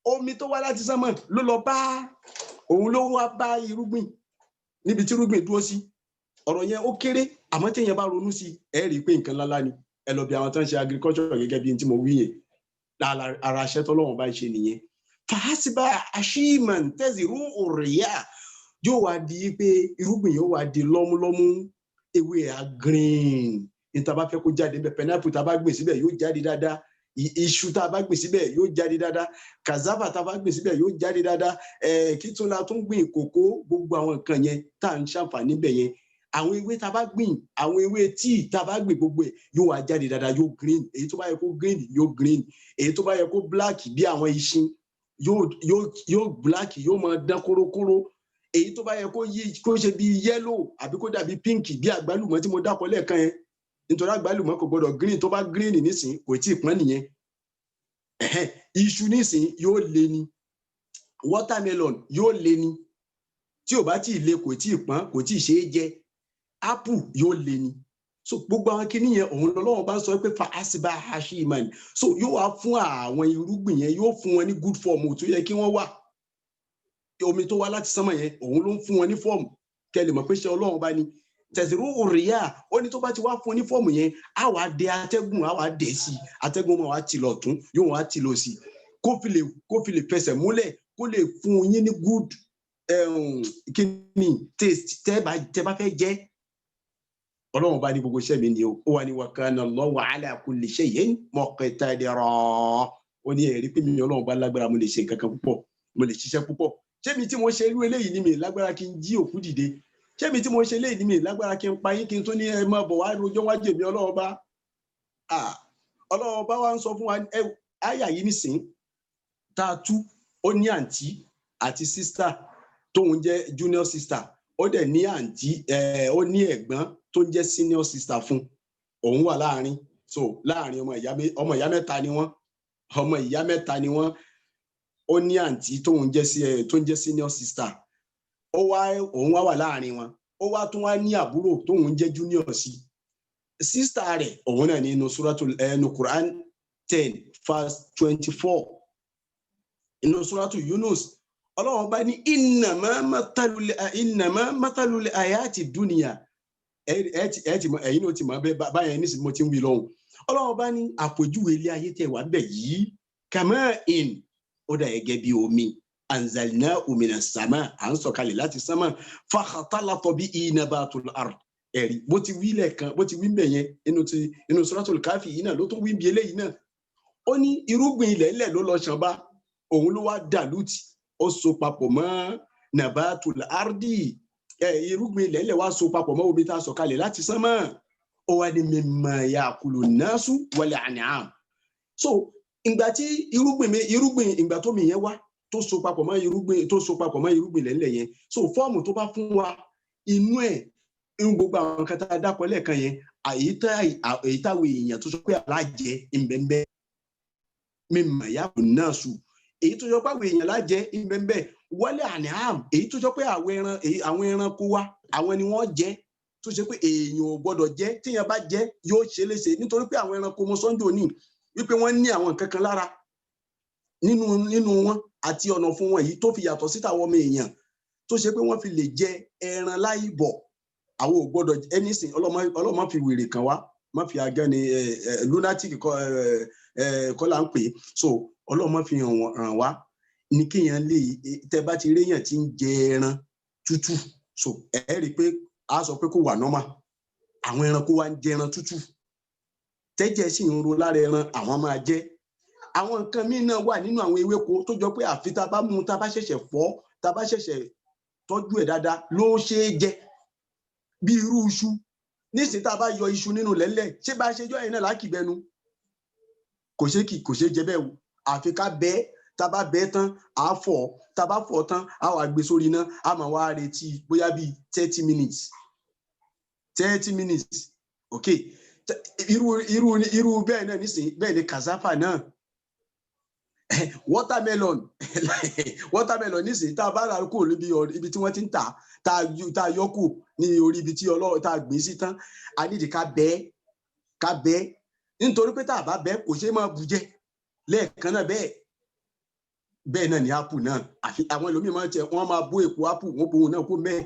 omi tó wá láti sánmọ̀ ló lọ bá òun ló wá bá irúgbìn níbi tí irúgbìn dúró sí. Ọ̀rọ̀ yẹn ó kéré àmọ́ tí èèyàn bá ronú sí ẹ rí i pé nǹkan lálá ni. Ẹ lọ bí àwọn tó ń ṣe agriculture gẹ́gẹ́ bí n tí mo wí yẹn. Ara aṣẹ́ tọ́lọ́run bá ń ṣe nìyẹn. Fahasiba hashiman taziru riya, yóò wá di pé irúgbìn yóò wá di lọ́múlọ́mú, ewé a green. Ní tá bá fẹ́ kó jáde bẹ́ẹ̀, pineapple tá bá gbìn síbẹ̀ yóò jáde dáadáa. Iṣu tá bá gbìn síbẹ̀ yóò jáde dáadáa. Cassava tá bá gbìn síbẹ̀ yóò jáde dáadáa. Kí tún la tún gbìn kòkó, gbogbo àwọn nǹkan yẹn tá à ń ṣàǹfààní bẹ̀ yẹn. Àwọn ewé tá bá gbìn, àwọn ewé tíì tá bá gbìn gbogbo ẹ̀ yóò wá jáde dáadáa, yóò green. Èyí tó bá yẹ kó green yóò green. Èyí tó bá yẹ kó black bí àwọn ìṣin yóò black, yóò máa dán kórókóró. Èyí tó bá yẹ kó ṣe bí yellow àbí kó dàbí pink bí àgbálùmọ̀ tí mo dákọ̀ lẹ́ẹ̀kan yẹn. Nítorí àgbálùmọ̀ kò gbọdọ̀ green, tó bá green nísìn kò tí ì pọ́n nìyẹn. Iṣu nísìn yóò le ni, watermelon yóò le ni, tí ò bá tí ì le kò tí ì pọ́n, kò tí ì ṣe é jẹ. Apple yóò le ni. So gbogbo àwọn kinní yẹn òun lọ́lọ́run bá ń sọ pé fahasiba hashiman. So yóò wá fún àwọn irúgbìn yẹn, yóò fún wọn ní good form tó yẹ kí wọ́n wà. Omi tó wá láti sánmọ̀ yẹn òun ló ń fún wọn ní form. Kẹ́lẹ̀ mọ̀ pé ṣe Ọlọ́run bá ní tẹ̀sírú riya. Ó ní tó bá ti wá fún ní fọ́ọ̀mù yẹn á wá dé atẹ́gùn, á wá dé sí atẹ́gùn, máa wá ti lọ tún, yóò wá ti lọ sí kó fi lè fẹsẹ̀ múlẹ̀, kó lè fún yín ní good kíni taste tẹ́ bá fẹ́ jẹ Ọlọ́run bá ní gbogbo iṣẹ́ mi ni ó wà ní wa kana Allahu ala kulli shay'in muqtadira ó ní ẹ̀rí pé mi Ọlọ́run bá lágbára mo lè ṣe nǹkan kan púpọ̀ mo lè ṣiṣẹ́ púpọ̀ ṣé mi tí mo ṣe irú eléyìí ni mi lágbára kí n jí òkú dìde ṣé mi tí mo ṣe eléyìí ni mi lágbára kí n pa yín kí n tó ní ẹ máa bọ̀ wá rojọ́ wájú mi Ọlọ́run bá wa ń sọ fún wa àyà yìí nísìn tá a tú ó ní àǹtí àti sísítà tóun jẹ́ junior sister ó dẹ̀ ní àǹtí ó ní ẹ̀gbọ́n tó ń jẹ́ senior sister fún òun wà láàrin so láàrin ọmọ ìyá mẹ́ta ni wọ́n ó ní àǹtí tó ń jẹ́ senior sister òun wá wà láàrin wọn ó wá tún wá ní àbúrò tóun jẹ́ junior sí sister rẹ̀ òun náà ní inú suratul Quran 10 verse 24 inú suratul Yunus Ọlọ́run bá ní innama mathalul ayati dunya ẹ̀yin ló ti mọ̀ bẹ́ẹ̀ báyẹn nísìnyí mo ti ń wí lọ́hùn Ọlọ́run bá ní àpèjúwe ilé ayé tẹ̀ wá bẹ̀ yìí kama'in ó dà gẹ́gẹ́ bí omi anzalnahu minas sama à ń sọ̀kalẹ̀ láti sánmà fakhatalata bihi nabatul ard ẹ̀rí bó ti wí lẹ́ẹ̀kan bó ti wí mbẹ̀ yẹn inú suratul Kafi yìí náà ló tún wí bí eléyìí náà ó ní irúgbìn ilẹ̀ ńlẹ̀ ló lọ ṣàn bá òun ló wá dàlútì ó so papọ̀ mọ́ nabatul ardi irúgbìn ilẹ̀ ńlẹ̀ wá so papọ̀ mọ́ omi tá a sọ̀kalẹ̀ láti sánmà ó wá ní mimma ya'kulu nasu wal an'am so ìgbà tí irúgbìn ìgbà tó mi yẹn wá tó so papọ̀ mọ́ irúgbìn lẹ́lẹ̀ yẹn so fọ́ọ̀mù tó bá fún wa inú ẹ̀ ń gbogbo àwọn kan tá a dápọ̀ lẹ́ẹ̀kan yẹn èyí táwọn èèyàn tó sọ pé alájẹ ìbẹ̀ǹbẹ̀ mimma ya'kulu nasu èyí tó sọ pé àwọn èèyàn lájẹ ìbẹ̀ǹbẹ̀ wal an'am èyí tó sọ pé àwọn ẹranko wa àwọn ni wọ́n jẹ tó ṣe pé èèyàn ò gbọ́dọ̀ jẹ téèyàn bá jẹ yóò ṣe léṣe nítorí pé àwọn ẹranko mọ sọ́njò ní wípé wọ́n ní àwọn nǹkan kan lára nínú wọn àti ọ̀nà fún wọn yìí tó fi yàtọ̀ sí tàwọn ọmọ èèyàn tó ṣe pé wọ́n fi lè jẹ ẹran láì bọ̀ àwọn ò gbọ́dọ̀ anything ọlọ́mọ fi wèrè kàn wá má fi agẹ́ni lunatic kọ́ là ń pè so ọlọ́mọ fi hàn wá ní kéèyàn lè tẹ́ bá ti réyàn tí ń jẹ ẹran tútù so ẹ rí i pé a sọ pé kò wà normal àwọn ẹranko wa ń jẹ ẹran tútù tẹ́jẹ̀ sì ń ro lára ẹran àwọn máa jẹ àwọn nǹkan míì náà wà nínú àwọn ewéko tó jọ pé àfi tá a bá mú tá a bá ṣẹ̀ṣẹ̀ fọ̀ tá a bá ṣẹ̀ṣẹ̀ tọ́jú ẹ̀ dáadáa ló ṣe é jẹ bí irú iṣu nísìnyí tá a bá yọ iṣu nínú lẹ́lẹ̀ ṣé bá a ṣe jọ yẹn náà lákìbẹnu kò ṣe jẹ bẹ́ẹ̀ o àfi ká bẹ́ẹ̀ tá a bá bẹ́ẹ̀ tán à á fọ̀ tá a bá fọ̀ tán à wá gbé sórí iná a máa wá retí bóyá bíi 30 minutes ok irú bẹ́ẹ̀ náà nísìnyí bẹ́ẹ̀ ni cassava náà watermelon nísìnyí tá a bá rà kó ibi tí wọ́n ti ń tà tá a yọ kù ní orí ibi tí Ọlọ́run tá a gbé sí tán a nídìí ká bẹ́ẹ̀ nítorí pé tá a bá bẹ́ẹ̀ kò ṣeé máa bù jẹ lẹ́ẹ̀kan náà bẹ́ẹ̀ náà ni apple náà àfi àwọn ẹlòmíì máa ń tẹ wọ́n máa bó èpo apple wọ́n bó òun náà kó mẹ́ẹ̀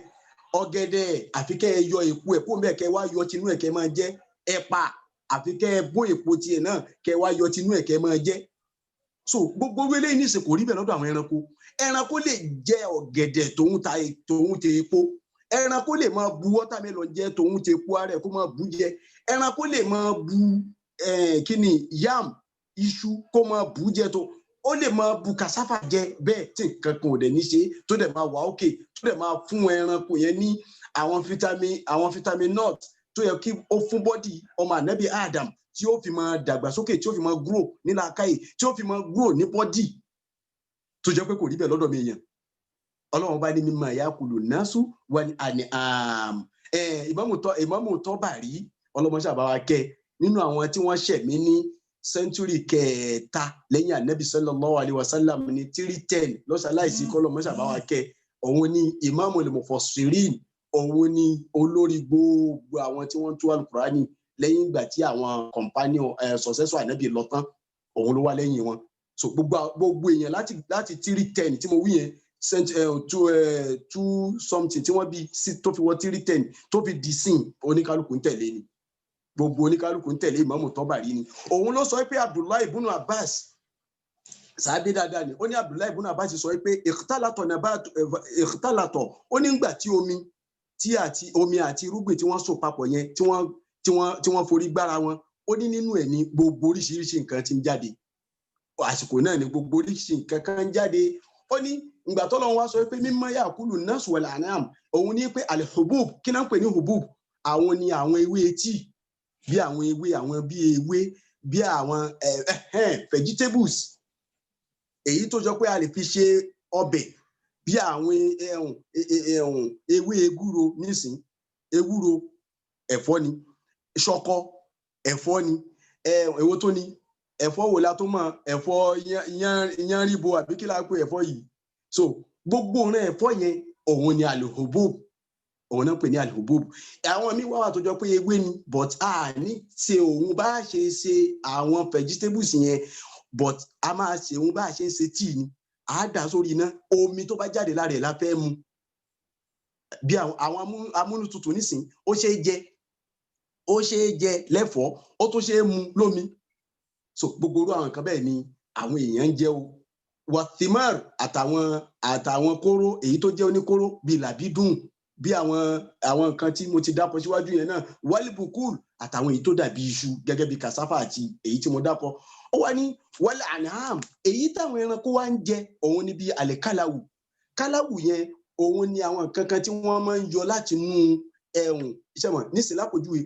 ọ̀gẹ̀dẹ̀ àfi kẹ́ ẹ yọ èpo ẹ̀ kó mẹ́ẹ̀ kẹ́ wá yọ tinú ẹ̀ kẹ́ máa jẹ ẹ̀pà àfi kẹ́ ẹ bó èpo tiẹ̀ náà kẹ́ wá yọ tinú ẹ̀ kẹ́ máa jẹ so gbogbo eléyìí ní ìsìn kò rí bẹ́ẹ̀ lọ́dọ̀ àwọn ẹranko lè jẹ ọ̀gẹ̀dẹ̀ tòun tẹ epo ẹranko lè máa bu watermelon jẹ tòun tẹ epo ara ẹ̀ kó máa bu jẹ ẹranko lè máa bu kíni yam iṣu kó máa bu jẹ tó ó lè máa bu cassava jẹ bẹ́ẹ̀ tí nǹkan kan ò dẹ̀ ní ṣe tó dẹ̀ máa wà ókè tó dẹ̀ máa fún ẹranko yẹn ní àwọn vitamin nut tó yẹ kí ó fún bọ́dì ọmọ ànábì Adam tí ó fi máa dàgbàsókè tí ó fi máa grow ní làákàyè tí ó fi máa grow ní bọ́dì tó jẹ́ pé kò rí bẹ́ẹ̀ lọ́dọ̀ mi yẹn Ọlọ́run bá ní mimma ya'kulu nasu wal an'am Ìmáàmù Tabari ọlọ́mọṣàbáwá kẹ́ nínú àwọn tí wọ́n ṣẹ̀mí ní sẹ́ńtúrì kẹta lẹ́yìn ànábì sallallahu alaihi wasallam ní 310 lọ́sàláìsí kọ́lọ́mọṣàbáwá kẹ́ òun ní Imamul Mufassirin òun ní olórí gbogbo àwọn tí wọ́n tú Al-Qur'ani lẹ́yìn ìgbà tí àwọn companion successor ànábì lọ tán òun ló wá lẹ́yìn wọn so gbogbo èèyàn láti 310 tí mo wí yẹn two something tí wọ́n bí tó fi wọ 310 tó fi di sin oníkálukú ń tẹ̀lé ni gbogbo oníkálukú ń tẹ̀lé Ìmáàmù Tabari ni òun ló sọ pé Abdullahi ibn Abbas sàbí dáadáa ni ó ní Abdullahi ibn Abbas sọ pé ìkítàlàtọ̀ ó ní ìgbà tí omi àti irúgbìn tí wọ́n so papọ̀ yẹn tí wọ́n forí gbára wọn ó ní nínú ẹ̀ ní gbogbo oríṣiríṣi nǹkan tí ń jáde àsìkò náà ni gbogbo oríṣiríṣi nǹkan kan ń jáde ó ní ìgbà tó lọ́wọ́ wá sọ pé mímọ́ ya'kulu an-nas wal an'am òun ní pé al-hubub kí náà ń pè ní hubub àwọn ni àwọn ewé etí bí àwọn vegetables èyí tó jọ pé a lè fi ṣe ọbẹ̀ bí àwọn ewé ewúro nísìn ewúro ẹ̀fọ́ ni ṣọkọ ẹ̀fọ́ ni èwo tó ni ẹ̀fọ́ wo la tó mọ̀ ẹ̀fọ́ yanribo àbí kí la pè ẹ̀fọ́ yìí so gbogbo ọ̀rẹ́ ẹ̀fọ́ yẹn òun ni al-hubub òun náà pè ní al-hubub àwọn míì wà tó jọ pé ewé ni but a ní ṣe òun bá ṣe ṣe àwọn vegetables yẹn but a máa ṣe òun bá ṣe ń ṣe tíì ni a dà sórí iná omi tó bá jáde lára ẹ̀ la fẹ́ mu bí àwọn amúnútutù nísìn ó ṣe é jẹ lẹ́fọ̀ọ́ ó tó ṣe é mu lómi so gbogbo orú àwọn nǹkan bẹ́ẹ̀ ni àwọn èèyàn ń jẹ o wàtímọ́r àtàwọn kóró èyí tó jẹ́ oníkóró bíi làbídùn bí àwọn nǹkan tí mo ti dápọ̀ síwájú yẹn náà wálìbùkúl àtàwọn èyí tó dàbí iṣu gẹ́gẹ́ bí kàsáfà àti èyí tí mo dápọ̀ ó wá ní wálé àníhàm èyí táwọn ẹranko wá ń jẹ òun ni bí àlẹ́ kálàwù yẹn òun ni àwọn nǹkan kan tí wọ́n máa ń yọ láti nú ẹ̀hùn iṣẹ́ mọ̀ nísìnyí lápòjúwe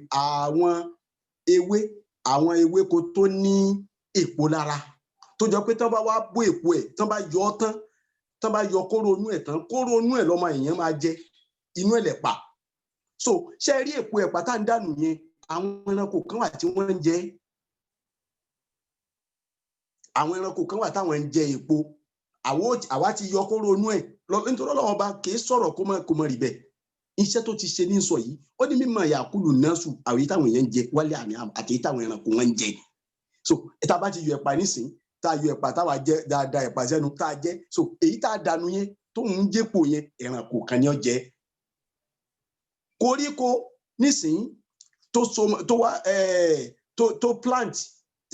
àwọn ewéko tó ní èpo lára tó jọ pé tán bá wá bó èpo ẹ̀ tán bá yọ ọ́ tán bá yọ kóró inú ẹ̀ tán kóró inú ẹ̀ lọ́mọ èèyàn máa jẹ inú ẹ̀ lẹ̀pà so ṣe rí èpo ẹ̀pà tá à ń dànù yẹn àwọn ẹranko kan wà tí wọ́n ń jẹ àwọn ẹranko kan wà táwọn ń jẹ èpo àwa ti yọ kóró inú ẹ̀ nítorí Ọlọ́run bá kì í sọ̀rọ̀ kó mọ̀ rí bẹ́ẹ̀ iṣẹ́ tó ti ṣe ní sọ yìí ó ní mímọ̀ ya'kulu an-nasu àwọn èyí táwọn èèyàn ń jẹ wálé àmì àti èyí táwọn ẹranko wọn ń jẹ so tá a bá ti yọ ẹ̀pà nísìn tá a yọ ẹ̀pà táwa jẹ dáadáa ẹ̀pà sẹ́nu tá a jẹ so èyí tá a dànù yẹn tó ń jẹ́pò yẹn ẹranko kan ni ó jẹ koríko nísìn tó plant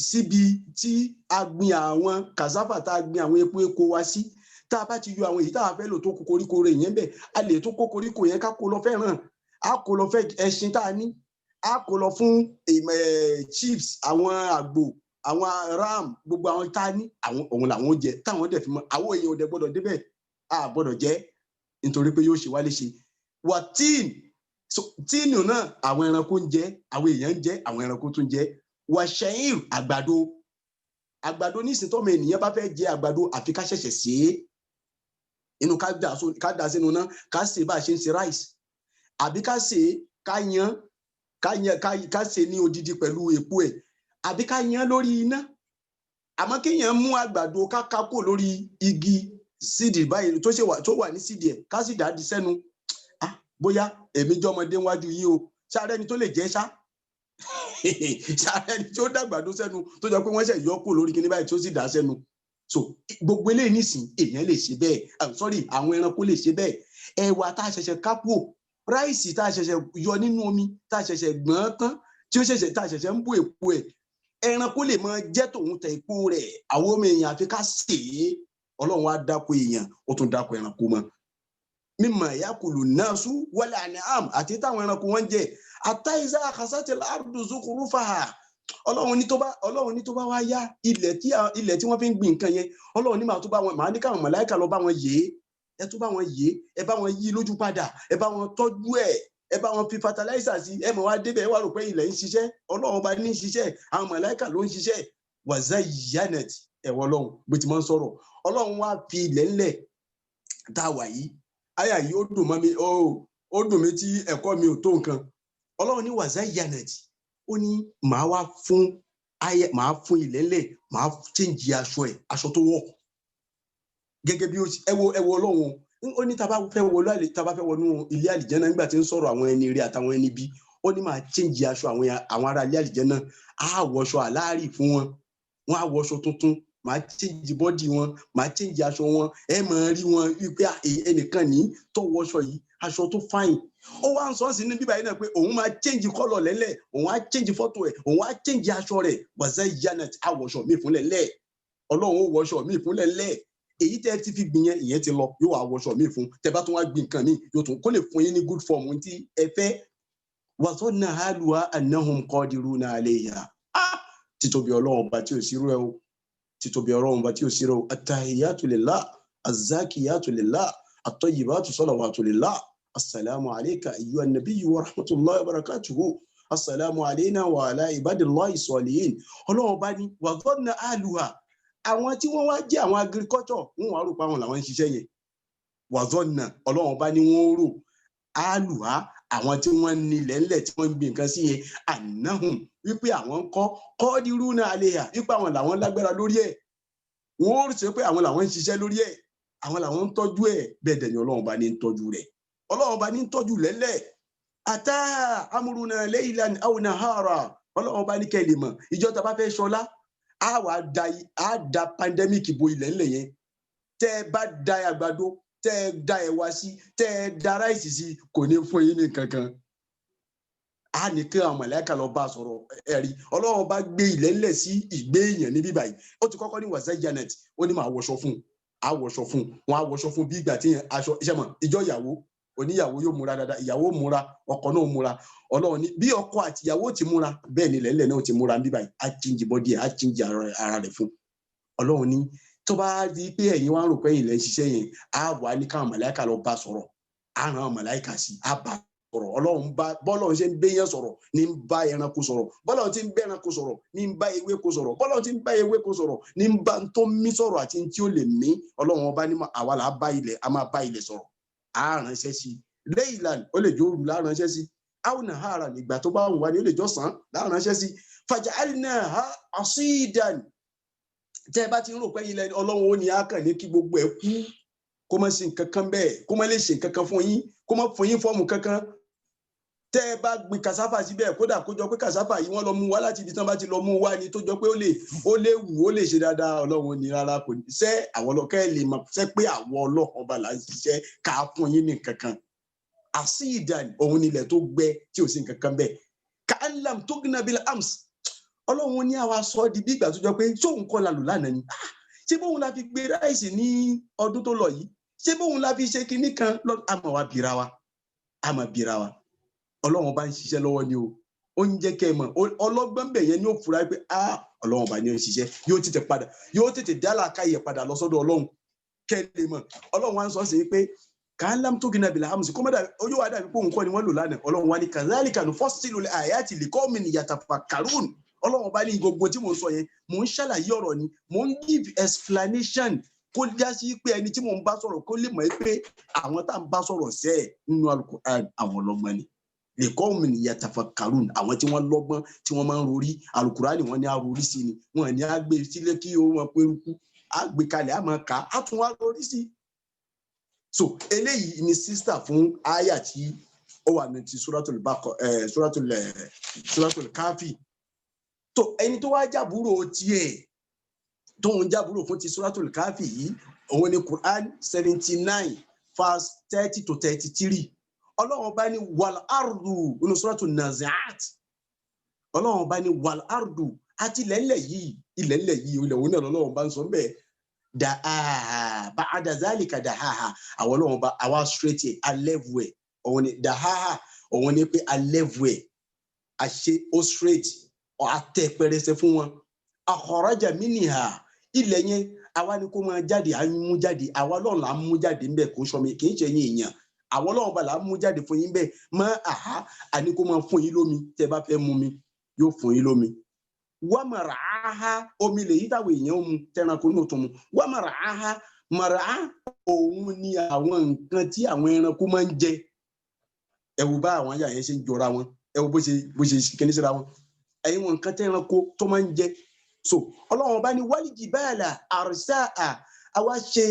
síbi tí a gbin àwọn cassava tá a gbin àwọn epo wa sí tá a bá ti yọ àwọn èyí tá a fẹ́ lò tó kó koríko rẹ̀ yẹn bẹ́ẹ̀ a lè tó kó koríko yẹn ká kó lọ fẹ́ràn a kó lọ fẹ́ ẹṣin tá a ní a kó lọ fún chiefs àwọn àgbò àwọn ram gbogbo àwọn tá a ní àwọn òun làwọn jẹ táwọn dẹ̀ fi mọ àwọn èèyàn ò dẹ̀ gbọ́dọ̀ débẹ̀ a gbọ́dọ̀ jẹ nítorí pé yóò ṣe wá léṣe wà tíìnì náà àwọn ẹranko ń jẹ àwọn èèyàn ń jẹ àwọn ẹranko tún jẹ wà ṣẹ́yìn àgbàdo nísìnyí tọ́mọ ènìyàn bá fẹ́ jẹ àgbàdo àfi ká ṣẹ̀ṣẹ̀ sí inú ká dà sínú náà ká ṣe bá a ṣe ń ṣe rice àbí ká ṣe ká ṣe ní odidi pẹ̀lú epo ẹ̀ àbí ká yan lórí iná àmọ́ kéèyàn mú àgbàdo kákó lórí igi sídì báyìí tó wà ní sídì ẹ̀ ká sì dàdí sẹ́nu bóyá èmi jọmọdé wájú yìí o sáré ni tó lè jẹ́ sáré ni tó dàgbàdo sẹ́nu tó jọ pé wọ́n ṣe yọ kó lórí kíní báyìí tó sì dà sẹ́nu so gbogbo eléyìí nísìn èèyàn lè ṣe bẹ́ẹ̀ àwọn ẹranko lè ṣe bẹ́ẹ̀ ẹ̀wà tá a ṣẹ̀ṣẹ̀ kápò ráìsì tá a ṣẹ̀ṣẹ̀ yọ nínú omi tá a ṣẹ̀ṣẹ̀ gbọ́n tán tí ó ṣẹ̀ṣẹ̀ tá a ṣẹ̀ṣẹ̀ ń bó èpo ẹ̀ ẹranko lè máa jẹ́ tòun tẹ èpo rẹ̀ àwọn ọmọ èèyàn àfi ká sè é Ọlọ́run á dáko èèyàn ó tún dáko ẹranko mọ́ mímọ̀ ya'kulu an-nasu wal an'am àti táwọn ẹranko wọn jẹ hatta iza akhasatil ardu zukhrufaha Ọlọ́run ní tó bá wá yá ilẹ̀ tí wọ́n fi ń gbìn nǹkan yẹn Ọlọ́run ní màá ní káwọn màláíkà lọ bá wọn yè ẹ tó bá wọn yè ẹ bá wọn yí lójú padà ẹ bá wọn tọ́jú ẹ bá wọn fi fertilizer sí ẹ mọ̀ wá débẹ̀ ẹ wá rò pé ilẹ̀ ń ṣiṣẹ́ Ọlọ́run bá ní ṣiṣẹ́ àwọn màláíkà ló ń ṣiṣẹ́ wa zayyanat ẹ̀wọ̀ Ọlọ́run bó ti máa ń sọ̀rọ̀ Ọlọ́run wá fi ilẹ̀ ńlẹ̀ tá a wà yìí àyà yìí ó dùn mọ́ mi ó dùn mí tí ẹ̀kọ́ mi ò tó nǹkan Ọlọ́run ní wa zayyanat ó ní màá fún ilẹ̀ ńlẹ̀ màá change aṣọ tó wọ̀ gẹ́gẹ́ bí ẹwọ Ọlọ́run ó ní tá bá fẹ́ wọnú ilé àlìjẹ́nà nígbà tí ń sọ̀rọ̀ àwọn ẹni ire àtàwọn ẹni bí ó ní máa change aṣọ àwọn ará ilé àlìjẹ́nà á wọṣọ àláàrí fún wọn á wọṣọ tuntun máa change bọ́dì wọn máa change aṣọ wọn ẹ máa rí wọn wípé ẹnìkan ní tó wọṣọ yìí aṣọ tó fine ó wá ń sọ sí ní bíbá yìí náà pé òun máa change kọ́lọ̀ lẹ́lẹ̀ òun á change fọ́tò ẹ̀ òun á change aṣọ rẹ̀ wàzẹ́ yanet àwọ̀ṣọ mi fúnlẹ̀ lẹ́ẹ̀ Ọlọ́run ó wọṣọ míì fún lẹ́lẹ́ èyí tẹ́ ti fi gbìn yẹn ìyẹn ti lọ yóò wá wọṣọ míì fún tẹ́ bá tún wá gbìn nǹkan míì yóò tún kó lè fún yín ní good form tí ẹ fẹ́ wa dhanna ahluha annahum qadiruna alayha títóbi Ọlọ́run bá tí ò sí rú ẹ o títóbi Ọlọ́run bá tí ò sí rú ẹ o attahiyatu lillah azzakiyatu lillah at-tayyibatu salawatu lillah assalamu alayka ayyuhan nabiyyu wa rahmatullahi wa barakatuhu assalamu alayna wa ala ibadillahi salihin Ọlọ́run bá ní wa dhanna ahluha àwọn tí wọ́n wá jẹ́ àwọn agriculture wọ́n wá rò pa àwọn làwọn ń ṣiṣẹ́ yẹn wa dhanna Ọlọ́run bá ní wọ́n rò ahluha àwọn tí wọ́n nílẹ̀ ńlẹ̀ tí wọ́n ń gbin nǹkan sí yẹn annahum wípé àwọn ń kọ́ qadiruna alayha wípé àwọn làwọn lágbára lórí ẹ̀ wọ́n rò sí pé àwọn làwọn ń ṣiṣẹ́ lórí ẹ̀ àwọn làwọn ń tọ́jú ẹ̀ bẹ́ẹ̀ dẹ̀ ni Ọlọ́run bá ní ń tọ́jú rẹ̀ Ọlọ́run bá ní ń tọ́jú lẹ́lẹ̀ ata amruna laylan aw nahara Ọlọ́run bá ní kẹ́lẹ̀ mọ̀ ìjọ tá bá fẹ́ ṣọlá á da pandemic bo ilẹ̀ ńlẹ̀ yẹn tẹ́ ẹ bá da àgbàdo tẹ́ ẹ da ẹ̀wà sí tẹ́ ẹ da ráìsì sí kò ní fún yín ní kankan a ní kí àwọn màláíkà lọ bá sọ̀rọ̀ ẹ̀rí Ọlọ́run bá gbé ilẹ̀ ńlẹ̀ sí ìgbé èèyàn níbí báyìí ó ti kọ́kọ́ ní wàsá janet ó ní máa wọṣọ fún wọn á wọṣọ fún bí ìgbà tí aṣọ iṣẹ́ mọ̀ ìjọ ìyàwó oníyàwó yóò múra dáadáa ìyàwó múra ọkọ náà múra Ọlọ́run ní bí ọkọ àti ìyàwó ti múra bẹ́ẹ̀ ni ilẹ̀ ńlẹ̀ náà ti múra níbí báyìí á chíǹjì bọ́dí ẹ̀ á chíǹjì ara rẹ̀ fún Ọlọ́run ní tó bá di pé ẹ̀yin wá ń rò pé ilẹ̀ ń ṣiṣẹ́ yẹn á wà ní káwọn màláíkà lọ bá sọ̀rọ̀ á ràn àwọn màláíkà sí á bá sọ̀rọ̀ Ọlọ́run bá bọ́lọ́run ṣe ń bẹ́ yẹn sọ̀rọ̀ ní ń bá ẹranko sọ̀rọ̀ bọ́lọ́run ti ń bẹ́ ẹranko sọ̀rọ̀ ní ń bá ewéko sọ̀rọ̀ bọ́lọ́run ti ń bá ewéko sọ̀rọ̀ ní ń bá tó mí sọ̀rọ̀ àti tí ó lè mí Ọlọ́run ọba ní àwa là á bá ilẹ̀ a máa bá ilẹ̀ sọ̀rọ̀ á ránṣẹ́ sí laylan ó lè jó òru láránṣẹ́ sí aw naharan ìgbà tó bá wà ní ó lè jọ́sàn láránṣẹ́ sí faja'alnaha hasidan tẹ́ bá ti ń rò pé ilẹ̀ Ọlọ́run ó ní á kàn ní kí gbogbo ẹ̀ kú kó má sí nǹkan kan bẹ́ẹ̀ kó má lè ṣe nǹkan kan fún yín kó má fún yín fọ́ọ̀mù kankan tẹ́ bá gbin kàsáfà síbẹ̀ kódà kó jọ pé kàsáfà yìí wọ́n lọ mú wá láti ibi tí wọ́n bá ti lọ mú wá ni tó jọ pé ó lè wù ó lè ṣe dáadáa Ọlọ́run ní rárá kò ní sẹ́ àwọn ọlọ́kẹ́ lè mọ̀ sẹ́ pé àwọn Ọlọ́run ọba là ń ṣiṣẹ́ ká fún yín ní nǹkan kan asidan òun nílẹ̀ tó gbẹ tí ò sí nǹkan kan bẹ́ẹ̀ ka'allam tughna bil ams Ọlọ́run ní àwa sọ di bí ìgbà tó jọ pé sóun kọ́ la lò lánàá ni ṣé bóun la fi gbé ráìsì ní ọdún tó lọ yìí ṣé bóun la fi ṣe kinní kan àmọ́ wa bìíra wa Ọlọ́run bá ń ṣiṣẹ́ lọ́wọ́ ni o ó ń jẹ́ kẹ́ ẹ mọ̀ ọlọ́gbọ́n bẹ̀ yẹn ni ó fura pé Ọlọ́run bá ní ó ń ṣiṣẹ́ yóò tètè dálà káyè padà lọ sọ́dọ̀ Ọlọ́run kẹ́ ẹ lè mọ̀ Ọlọ́run wá ń sọ sí pé ka'allam tughna bil ams kó mọ́dà ojú wa dàbí pé òun kọ́ ni wọ́n lò lánàá Ọlọ́run wá ní kadhalika nufassilu al ayati liqawmin yatafakkarun Ọlọ́run bá ní gbogbo tí mò ń sọ yẹn mò ń ṣàlàyé ọ̀rọ̀ ni mò ń give explanation kó já sí pé ẹni tí mò ń bá sọ̀rọ̀ kó lè mọ̀ pé àwọn tá à ń bá sọ̀rọ̀ sẹ́ẹ̀ nínú Al-Qur'an àwọn ọlọ́gbọ́n ni liqawmin yatafakkarun àwọn tí wọ́n lọ́gbọ́n tí wọ́n máa ń rorí Al-Qur'an ni wọ́n ní arorí sí ni wọ́n ní àgbé sílé kí ó wọn pé rúkú àgbé kalẹ̀ àmọ́ ká á tún wá rorí sí. So eléyìí ni sísítà fún àyà tí ó wà ní ti suratul Kafi tó ẹni tó wá jábúrò tiẹ̀ tó ń jábúrò fún ti suratul Kafi yìí òun ni Quran 79 verse 30 to 33 Ọlọ́run bá ní wal ardu nínú suratul Nazi'at Ọlọ́run bá ní wal ardu àti ilẹ̀ yìí ilẹ̀ òun náà Ọlọ́run bá ń sọ bẹ́ẹ̀ da'aha ba'da zalika da'aha àwọn Ọlọ́run bá àwa straight ẹ̀ alẹ́vù ẹ̀ òun ni da'aha òun ni pé alẹ́vù ẹ̀ àṣẹ ó straight àtẹ pẹrẹsẹ fún wọn akhraja minha ilẹ̀ yẹn àwa ni kó máa jáde à ń mú jáde àwa Ọlọ́run là ń mú jáde ńbẹ kó sọmi kì í ṣe yín èèyàn àwọn Ọlọ́run bá là ń mú jáde fún yín bẹ́ẹ̀ mọ́ àhá àní kó máa fún yín lómi tẹ́ bá fẹ́ mú mi yóò fún yín lómi wa mar'aha omi lèyí táwọn èèyàn mu tẹranko náà tó mu wa mar'aha mar'a òun ni àwọn nǹkan tí àwọn ẹranko máa ń jẹ ẹ̀wù bá àwọn ayà yẹn ṣe ń jọra wọn ẹ̀wù bó ṣe kíní síra wọn ẹ̀yin wọn nǹkan tẹranko tó máa ń jẹ so Ọlọ́run bá ní wal jibala arsa'a àwa ṣe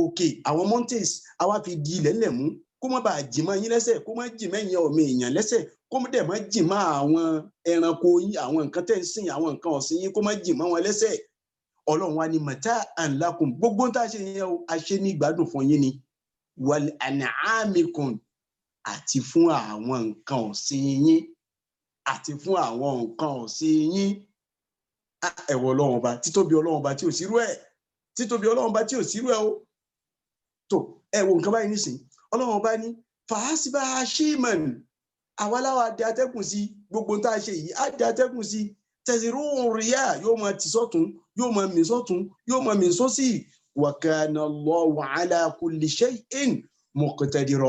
òkè àwọn mountains àwa fi di ilẹ̀ ńlẹ̀ mú kó má bàa jì mọ́ yín lẹ́sẹ̀ kó má jì mẹ́yìn ọmọ èèyàn lẹ́sẹ̀ kó má dẹ̀ má jì mọ́ àwọn ẹranko yín àwọn nǹkan tẹ́ ń sìn àwọn nǹkan ọ̀sìn yín kó má jì mọ́ wọn lẹ́sẹ̀ Ọlọ́run wa ni mata'an lakum gbogbo tá a ṣe yẹn o a ṣe ní ìgbádùn fún yín ni wal an'amikum àti fún àwọn nǹkan ọ̀sìn yín àti fún àwọn nǹkan ọ̀sìn yín ẹ̀wọ̀ ọlọ́run ọba títóbi ọlọ́run ọba tí ò sírú ẹ̀ títóbi ọlọ́run ọba tí ò sírú ẹ̀ o tó ẹ wo nǹkan báyìí nísìn ọlọ́run ọba ní fàásìbà ṣíìmọ̀n àwa láwa di atẹ́kùn sí gbogbo tá a ṣe yìí á di atẹ́kùn sí tẹ̀sírún ríyà yóò máa tì sọ́tún yóò máa mì sọ́tún yóò máa mì sósì wa kana Allahu ala kulli shay'in muqtadira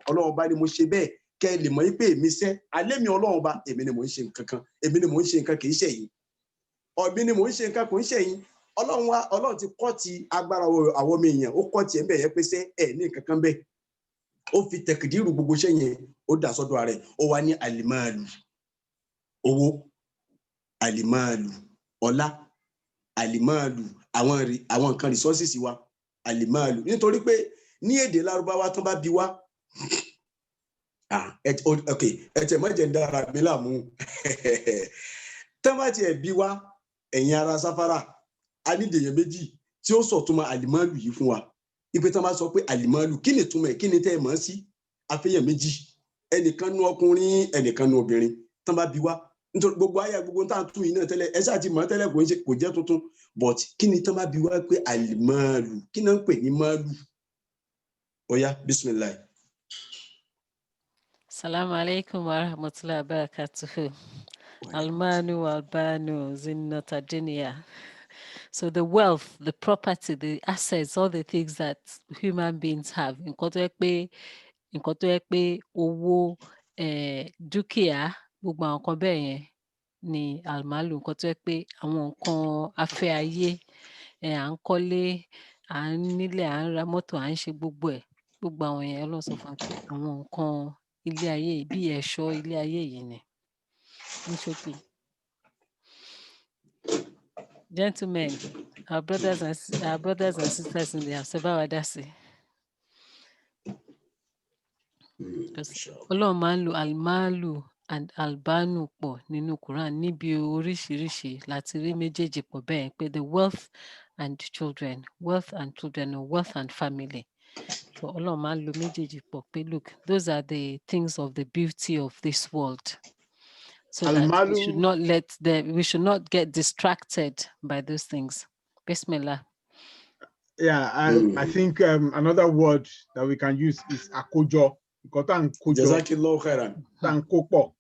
ọlọ́run ọba ni mo ṣe bẹ́ẹ̀ kẹ́ ẹ lè mọ̀ pé èmi sẹ́ alẹ́ mi ọlọ́run ọba èmi ni mò ń ṣe nǹkan kan èmi ni mò ń ṣe nǹkan kì í ṣe yìí ọ̀bí ni mò ń ṣe nǹkan kò ń ṣe yìí ọlọ́run ti kọ́ ti agbára àwọn ọmọ èèyàn ó kọ́ tiẹ̀ ń bẹ̀ yẹn pé sẹ́ ẹ̀ ní nǹkan kan bẹ́ẹ̀ ó fi tẹ̀kìdírù gbogbo iṣẹ́ yẹn ó dà sọ́dọ̀ rẹ̀ ó wá ní àlìmáàlù owó àlìmáàlù ọlá àlìmáàlù àwọn nǹkan resources wa àlìmáàlù nítorí pé ní èdè lárúbáwá tán bá bí wá ok ẹ̀tẹ̀ mọ́jẹ̀ ń dára mi láàmú tán bá tiẹ̀ bí wá ẹ̀yin ara sáfárà a ní dèyàn méjì tí ó sọ̀túnmọ̀ àlìmáàlù yìí fún wa ipe tán bá sọ pé àlìmáàlù kí ni túmọ̀ ẹ̀ kí ni tẹ́ ẹ mọ̀ sí afẹ́yàn méjì ẹnìkan nu ọkùnrin ẹnìkan nu obìnrin tán bá bí wá nítorí gbogbo àyà gbogbo tá à ń tún yìí náà tẹ́lẹ̀ ẹ ṣáà ti mọ̀ tẹ́lẹ̀ kò jẹ́ tuntun but kí ni tán bá bí wá pé àlìmáàlù kí náà ń pè ní máàlù ọ̀yá bisimilayi. Assalamu alaikum wa rahmatullahi wa barakatuhu. Almanu albanu zinnata dunya. So the wealth, the property, the assets, all the things that human beings have. Nǹkan tó yẹ pé owó dúkìá gbogbo àwọn nǹkan bẹ́ẹ̀ yẹn ni almalu. Nǹkan tó yẹ pé àwọn nǹkan afẹ́ ayé à ń kọ́lé, à ń nílé, à ń ra mọ́tò, à ń ṣe gbogbo ẹ̀. Gbogbo àwọn yẹn Ọlọ́run sọ fún wa pé àwọn nǹkan ilé ayé yìí bí ẹ̀ṣọ́ ilé ayé yìí ni. Ní ṣókí. Gentlemen, our brothers and sisters in the house, ẹ bá wa dá sí. Ọlọ́run máa ń lo almalu and albanu pọ̀ nínú Quran níbi oríṣiríṣi láti rí méjèèjì pọ̀ bẹ́ẹ̀ pé the wealth and children or wealth and family. So Ọlọ́run máa ń lo méjèèjì pọ̀ pé look, those are the things of the beauty of this world. So that we should not get distracted by those things. Bismillah. Yeah, I think another word that we can use is akojo. Jazakallahu khairan. Tankopo.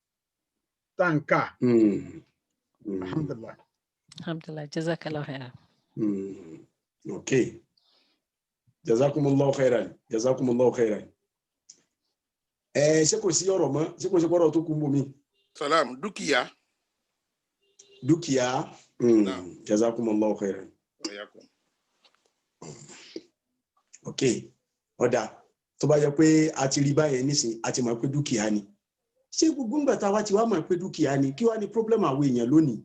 Tanka. Alhamdulillah. Alhamdulillah. Jazakallahu khairan. Okay. Jazakumullahu khairan. Jazakumullahu khairan. Ṣé kò sí ọ̀rọ̀ mọ́? Ṣé kò sí ọ̀rọ̀ tó kù mọ́ mi? Salam, dúkìá. Dúkìá. Jazakumullahu khairan. Okay. Ọ̀dà tó bá jẹ́ pé a ti rí báyẹn nísìn a ti mọ̀ pé dúkìá ni. Ṣé gbogbo ńgbà tá a wá ti wá mọ̀ pé dúkìá ni kí wá ní problem àwọn èèyàn lónìí?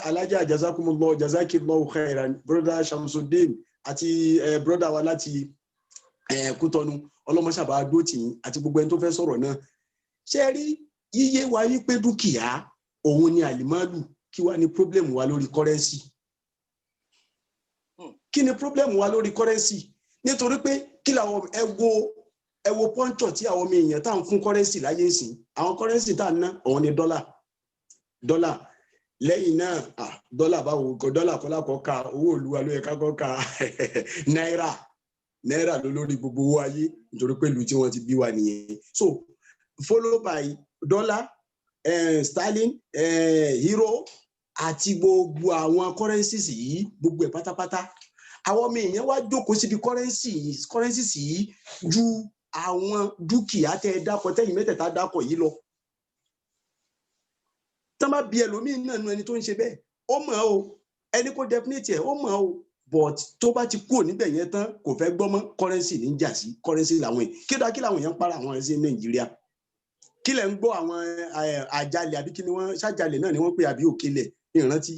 Alájà jazakumullahu jazakillahu khairan brother Shamsuddin àti brother wa láti Kútọ́nù ọlọ́mọṣàbá dótì àti gbogbo ẹni tó fẹ́ sọ̀rọ̀ náà. Ṣé rí yíyé wa wípé dúkìá òun ni àlìmọ́lù kí wá ní problem wa lórí currency? Kí ni problem wa lórí currency? Nítorí pé kí làwọn ẹ wo pọ́ńtọ̀ tí àwọn ọmọ èèyàn tá à ń fún currency láyé ìsìn àwọn currency tá à ń ná òun ni dọ́là lẹ́yìn náà dọ́là báwo dọ́là kọ́lá kọ́ ka owó olúwa ló yẹ ká kọ́ ka náírà ló lórí gbogbo owó ayé nítorí pé ìlú tí wọ́n ti bí wa nìyẹn. So followed by dollar, sterling, euro àti gbogbo àwọn currencies yìí gbogbo ẹ̀ pátápátá àwọn ọmọ èèyàn wá jókòó síbi currencies yìí ju àwọn dúkìá tẹ́ dákọ̀ tẹ́yìn mẹ́tẹ̀ẹ̀ta dákọ̀ yìí lọ. Tán bá bí ẹlòmíì náà nu ẹni tó ń ṣe bẹ́ẹ̀ ó mọ̀ ọ́ ẹni kó definite ẹ̀ ó mọ̀ ọ́ but tó bá ti kúrò níbẹ̀ yẹn tán kò fẹ́ gbọ́ mọ́ currency ní jà sí currency làwọn èèyàn kí làwọn èèyàn ń para àwọn ẹ̀sìn Nàìjíríà kí lẹ̀ ń gbọ́ àwọn àjálẹ̀ àbí kí ni wọ́n ṣàjálẹ̀ náà ni wọ́n pè àbí òkèlẹ̀ ìrántí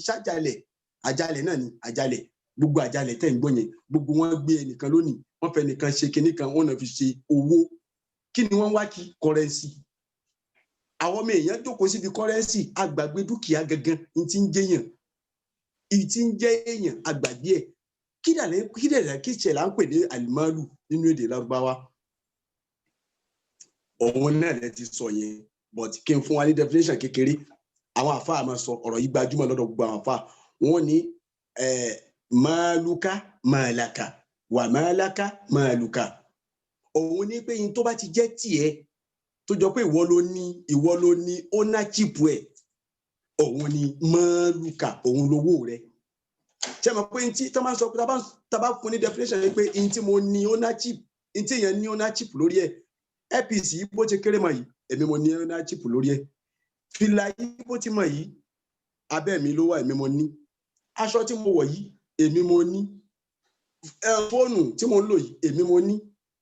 àjálẹ̀ náà ni àjálẹ̀ gbogbo àjálẹ̀ tẹ́ ń gbọ́ yẹn gbogbo wọn gbé ẹnìkan lónìí wọ́n fẹ́ nìkan ṣe kinní kan wọ́n náà fi ṣe owó kí ni wọ́n wá kí currency àwọn ọmọ èèyàn jókòó síbi currency àgbàgbé dúkìá gangan ní ti ń jẹ́yàn ìyí tí ń jẹ́ èèyàn àgbàgbé ẹ̀ kí ṣe là ń pè ní àlìmọ́lù nínú èdè Lárúbáwá òun náà lẹ ti sọ yẹn but kí n fún wa ní definition kékeré àwọn àfáà máa sọ ọ̀rọ̀ yìí gbajúmọ̀ lọ́dọ̀ gbogbo àwọn àfáà wọ́n ní máàlùkà máàlàkà wà máàlàkà máàlùkà. òun ní pé yín tó bá ti jẹ́ tiẹ̀ tó jọ pé ìwọ ló ní ownership ẹ̀, òun ni máàlùkà, òun lówó rẹ̀. ṣé mo pé tí tó máa ń sọ pé tá bá fún ní definition yẹn pé in tí mo ní ownership, in tí yẹn ní ownership lórí ẹ̀, APC yìí bó ṣe kéré mọ̀ yìí èmi mo ní ownership lórí ẹ̀, fìlà yìí bó ti mọ̀ yìí abẹ́ mi ló wà èmi mo ní, aṣọ tí mo wọ̀ yìí èmi mo ní, fóònù tí mo ń lò yìí èmi mo ní,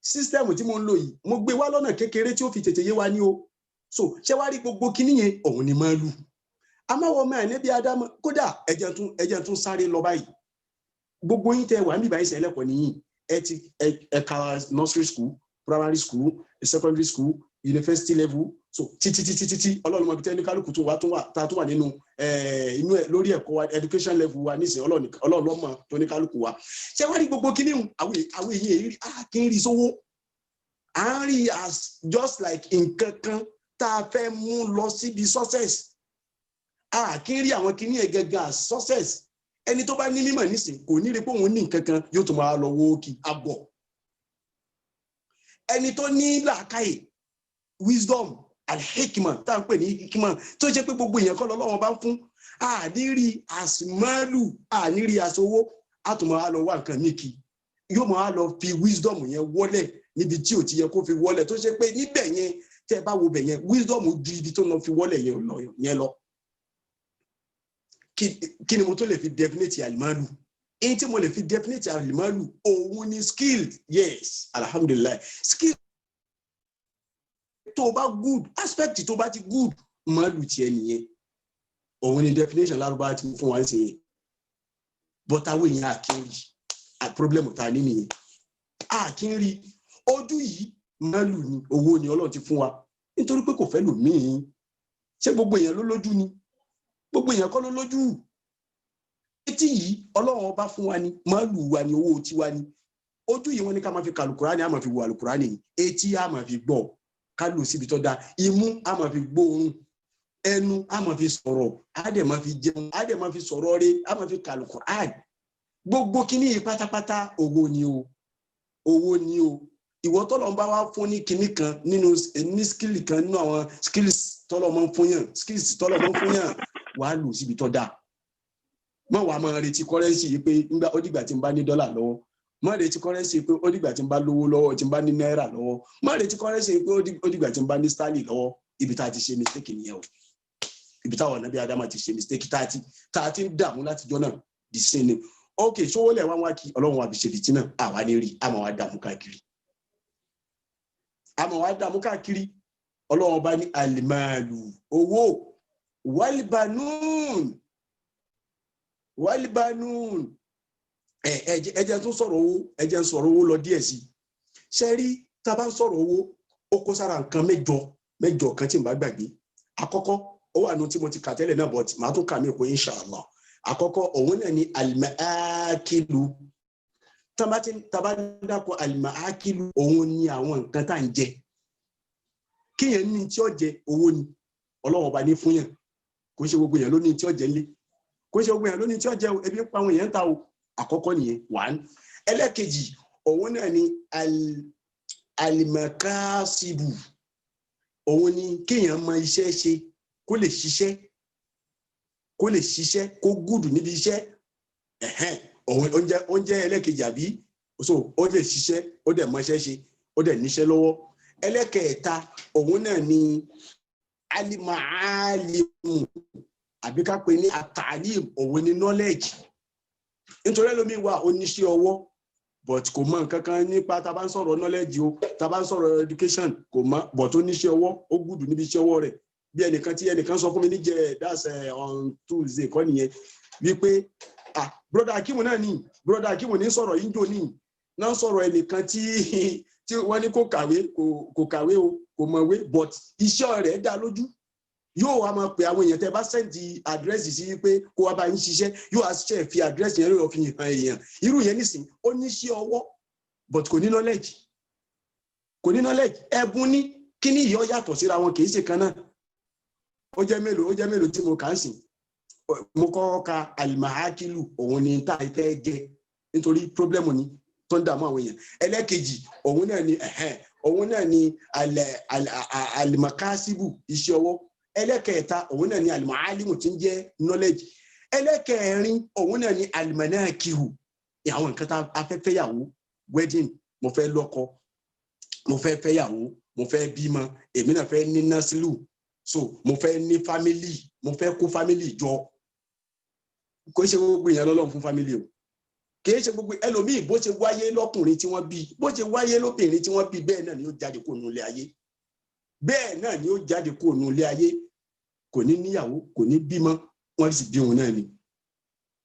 sísítẹ́ẹ̀mù tí mo ń lò yìí mo gbé wá lọ́nà kékeré tí ó fi tètè yé wa ní o. so ṣé wàá rí gbogbo kinní yẹn òun ni máa lù. amáwọ̀ ọmọ ẹ̀ níbi adámọ́ kódà ẹ̀jẹ̀ tún sáré lọ báyìí. gbogbo yín tẹ wà níbi àìsàn ẹlẹ́kọ̀ọ́ nìyí ẹ̀ka nursery school, primary school, secondary school, university level, so títí ọlọ́run mọ̀ bí tẹ́ni kálukú tó wà nínú inú ẹ̀ lórí ẹ̀kọ́ wa education level wa nísìnyí ọlọ́run lọ́mọ tó ní kálukú wa. ṣé wàá rí gbogbo kíní àwọn èèyàn kí n rí sówó à ń rí as just like nǹkan kan tá a fẹ́ mú lọ síbi success, kí n rí àwọn kíní ẹ̀ gẹ́gẹ́ as success. ẹni tó bá ní mímọ̀ nísìnyí kò ní rí pé òun ní nǹkan kan yóò tún máa lọ wó kí abọ̀. ẹni tó ní làákàyè wisdom alhikma tá à ń pè ní hikma tó jẹ́ pé gbogbo èèyàn kọ́ lọ́wọ́ bá ń fún àníri àsìmọ́lù àníri àsowó àtùmọ̀ á lọ wá nǹkan ní kí yóò máa lọ fi wisdom yẹn wọlẹ̀ níbi tí ò ti yẹ kó fi wọlẹ̀ tó ṣe pé níbẹ̀ yẹn tẹ́ bá wo bẹ̀ yẹn wisdom ju ibi tó lọ fi wọlẹ̀ yẹn lọ. kí ni mo tó lè fi definite alimalu? èyí tí mo lè fi definite alimalu òun ni skill. Yes, alhamdulillah, skill tó bá good, aspect tó bá ti good malu tiẹ̀ nìyẹn. òun ni definition lárúbá ti fún wa ń ṣe yẹn. but àwọn èèyàn àkínrí problem ta ní nìyẹn. àkínrí ojú yìí malu ni, owó ni Ọlọ́run ti fún wa nítorí pé kò fẹ́ lò míì. ṣé gbogbo èèyàn ló lójú ni? gbogbo èèyàn kọ́ ló lójú. etí yìí Ọlọ́run ọba fún wa ni, malu wa ni, owó tiwa ni. ojú yìí wọ́n ní ká máa fi ka Al-Qur'ani, a máa fi wo Al-Qur'ani ni. etí a máa fi gbọ́, ká lò síbi tó dáa. imú a máa fi gbóòórùn, ẹnu a máa fi sọ̀rọ̀, a dẹ̀ máa fi jẹun, a dẹ̀ máa fi sọ̀rọ̀ rẹ̀, a máa fi ka Al-Qur'ani. gbogbo kíní yìí pátápátá owó ni o, owó ni o. ìwọ tọ́lọ̀ ń bá wá fún ní kíní kan nínú ní skill kan nínú àwọn skills tọ́lọ̀ máa ń fún yàn, skills tọ́lọ̀ máa ń fún yàn, wàá lò síbi tó dáa. má wàá máa retí currency yìí pé ó dìgbà tí n bá ní dọ́là lọ́wọ́, má retí currency pé ó dìgbà tí n bá lówó lọ́wọ́, tí n bá ní náírà lọ́wọ́, má retí currency pé ó dìgbà tí n bá ní sterling lọ́wọ́. ibi tá a ti ṣe mistake nìyẹn o. ibi táwọn Ànábì Ádámù ti ṣe mistake tá a ti ń dààmú látijọ́ náà di sí ni. ok ṣówó lẹ̀ wá kí Ọlọ́run wa fi ṣe fìtí náà àwa ní rí, àmọ́ wa dààmú káàkiri. Ọlọ́run bá ní alimalu, owó, walibanun. ẹjẹ tún sọ̀rọ̀ owó, ẹjẹ ń sọ̀rọ̀ owó lọ díẹ̀ sí. ṣe rí tá a bá ń sọ̀rọ̀ owó, ó kó sára nǹkan mẹ́jọ kan tí n bá gbàgbé. àkọ́kọ́ ó wà nù tí mo ti kà tẹ́lẹ̀ náà, but màá tún kà mí kó inshallah. àkọ́kọ́ òun náà ni alimaakilu. tàbá ń dákọ̀ alimaakilu, òun ni àwọn nǹkan tá à ń jẹ. kíyàn ní tí ó jẹ owó ni Ọlọ́run ọba ní fún yàn. kò ṣe gbogbo èèyàn ló ní tí ó jẹ nílé, kò ṣe gbogbo èèyàn ló ní tí ó jẹ ebi ń pa àwọn èèyàn ta o. àkọ́kọ́ nìyẹn one. ẹlẹ́kejì òun náà ni alimakasibu. òun ni kéèyàn mọ iṣẹ́ ṣe, kó lè ṣiṣẹ́ kó gùdù níbi iṣẹ́. oúnjẹ ẹlẹ́kejì àbí so ó lè ṣiṣẹ́, ó dẹ̀ mọ iṣẹ́ ṣe, ó dẹ̀ níṣẹ́ lọ́wọ́. ẹlẹ́kẹ̀ẹ́ta òun náà ni alimaalimu àbí ká pè ní atalim, òun ni knowledge. nítorí ẹlòmíì wà oníṣẹ́ ọwọ́ but kò mọ nǹkan kan nípa tá a bá ń sọ̀rọ̀ knowledge o, tá a bá ń sọ̀rọ̀ education kò mọ, but oníṣẹ́ ọwọ́ ó gùdù níbi iṣẹ́ ọwọ́ rẹ̀. bí ẹnìkan sọ fún mi níjẹ́ that's on Tuesday kọ́ nìyẹn wípé broda Akimu náà ni, broda Akimu ní sọ̀rọ̀ yín jò ní náà sọ̀rọ̀ ẹnìkan tí wọ́n ní kò kàwé o, kò mọ̀wé, but iṣẹ́ rẹ̀ dá lójú. yóò wá máa pè àwọn èèyàn, tẹ́ bá sẹ́ndì àdírẹ́sì sí pé kó wá bá yín ṣiṣẹ́, yóò wá ṣe fi àdírẹ́sì yẹn lóò fi hàn èèyàn. irú yẹn nísìn ó ní iṣẹ́ ọwọ́ but kò ní knowledge. ẹ̀bùn ní kíní yìí ó yàtọ̀ síra wọn, kì í ṣe kan náà. ó jẹ́ mélòó tí mo kà ń sìn mo kọ́kọ́ ka alimahakilu òun ni tá a fẹ́ jẹ nítorí pírọ́blẹ́mù ni tó ń dààmú àwọn èèyàn ẹlẹ́kejì òun náà ni alimakasibu iṣẹ́ ọwọ́ ẹlẹ́kẹta òun náà ni alimahalimu tí ń jẹ́ knowledge ẹlẹ́kẹrin òun náà ni alimanakiru àwọn nǹkan tá a fẹ́ fẹ́yàwó wedding mo fẹ́ lọ́kọ mo fẹ́ fẹ́yàwó mo fẹ́ bímọ èmi náà fẹ́ ní nasilu so mo fẹ́ ní family mo fẹ́ kó family jọ kò ṣe gbogbo èèyàn lọ́lọ́run fún family o kì í ṣe gbogbo ẹlòmíì bó ṣe wáyé lọ́kùnrin tí wọ́n bí bó ṣe wáyé lóbìnrin tí wọ́n bí bẹ́ẹ̀ náà ni ó jáde kó nu ilé ayé bẹ́ẹ̀ náà ni ó jáde kó nu ilé ayé kò ní níyàwó kò ní bímọ wọ́n sì bí òun náà ni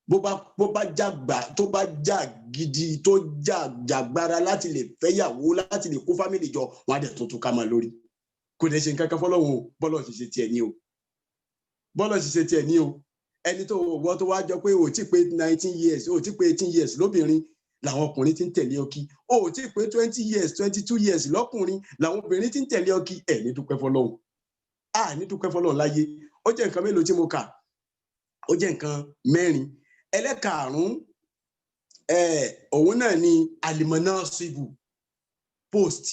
bó bá jàgbà tó bá jà gidi tó jàgbára láti lè fẹ́yàwó láti lè kó family jọ wọ́n á dẹ̀ tuntun ká máa lórí kò dẹ̀ ṣe nǹkan kan fọlọ́run o bọ́lọ̀ ṣiṣẹ́ tiẹ̀ ní o ẹni tó wọ́n tó wá jọ pé o ti pé 19 years o ti pé 18 years lóbìnrin làwọn ọkùnrin ti ń tẹ̀lé ọkì o ti pé 20 years 22 years lọ́kùnrin làwọn obìnrin ti ń tẹ̀lé ọkì ẹ̀ ní dúpẹ́ fọlọ́run ní dúpẹ́ fọlọ́run láyé ó jẹ́ nǹkan mélòó tí mo kà ó jẹ́ nǹkan mẹ́rin ẹlẹ́karùn-ún òun náà ni alimanasibu post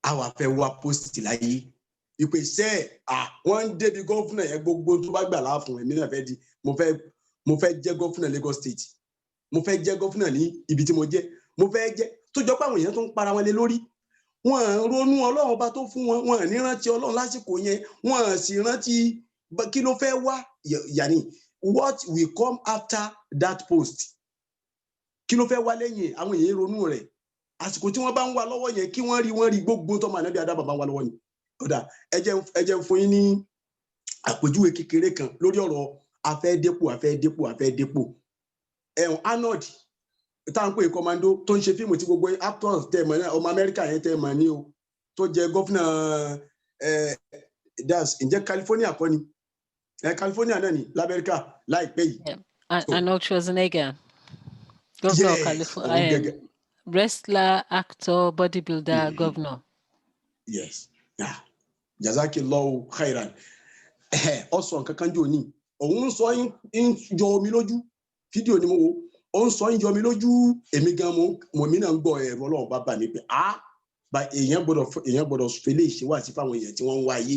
àwa fẹ́ wá post láyé ìpè iṣẹ́ wọ́n ń débi gọ́fúnà yẹn gbogbo tó bá gbà láàfún èmi náà fẹ́ di mo fẹ́ jẹ́ gọ́fúnà Lagos State mo fẹ́ jẹ́ gọ́fúnà ní ibi tí mo jẹ́ mo fẹ́ jẹ́ tó jọ pé àwọn èèyàn tó ń para wọn lé lórí wọn ronú Ọlọ́run ọba tó fún wọn ní rántí Ọlọ́run lásìkò yẹn wọn sì rántí kí ló fẹ́ wá yàní what will come after that post kí ló fẹ́ wá lẹ́yìn àwọn èèyàn ronú rẹ̀ àsìkò tí wọ́n bá ń wá lọ́wọ́ yẹn kí wọ́n rí gbogbo tó máa nábì Ádámù bá ń wá lọ́wọ́ ni kódà ẹ jẹ́ fún yín ní àpèjúwe kékeré kan lórí ọ̀rọ̀ afẹ́dépò Arnold tá à ń pè commando tó ń ṣe fíìmù tí gbogbo actors tẹ̀ mọ́ ọmọ Amẹ́ríkà yẹn tẹ̀ mọ́ ní o tó jẹ́ gọ́fúnà ǹjẹ́ California kọ́ ni California náà ni l'Amẹ́ríkà láìpẹ́ yìí. Arnold Schwarzenegger governor of California wrestler actor bodybuilder governor. Yes. Jazakillahu khairan ọsọ nǹkan kan jò ní òun sọ ń jọ omi lójú fídíò ni mo wo òun sọ ń jọ omi lójú èmi gan mo mi náà ń gbọ́ ẹ̀rọ Ọlọ́run bá bà mí pé èèyàn gbọ́dọ̀ fẹlẹ ìṣèwà sí fáwọn èèyàn tí wọ́n ń wá ayé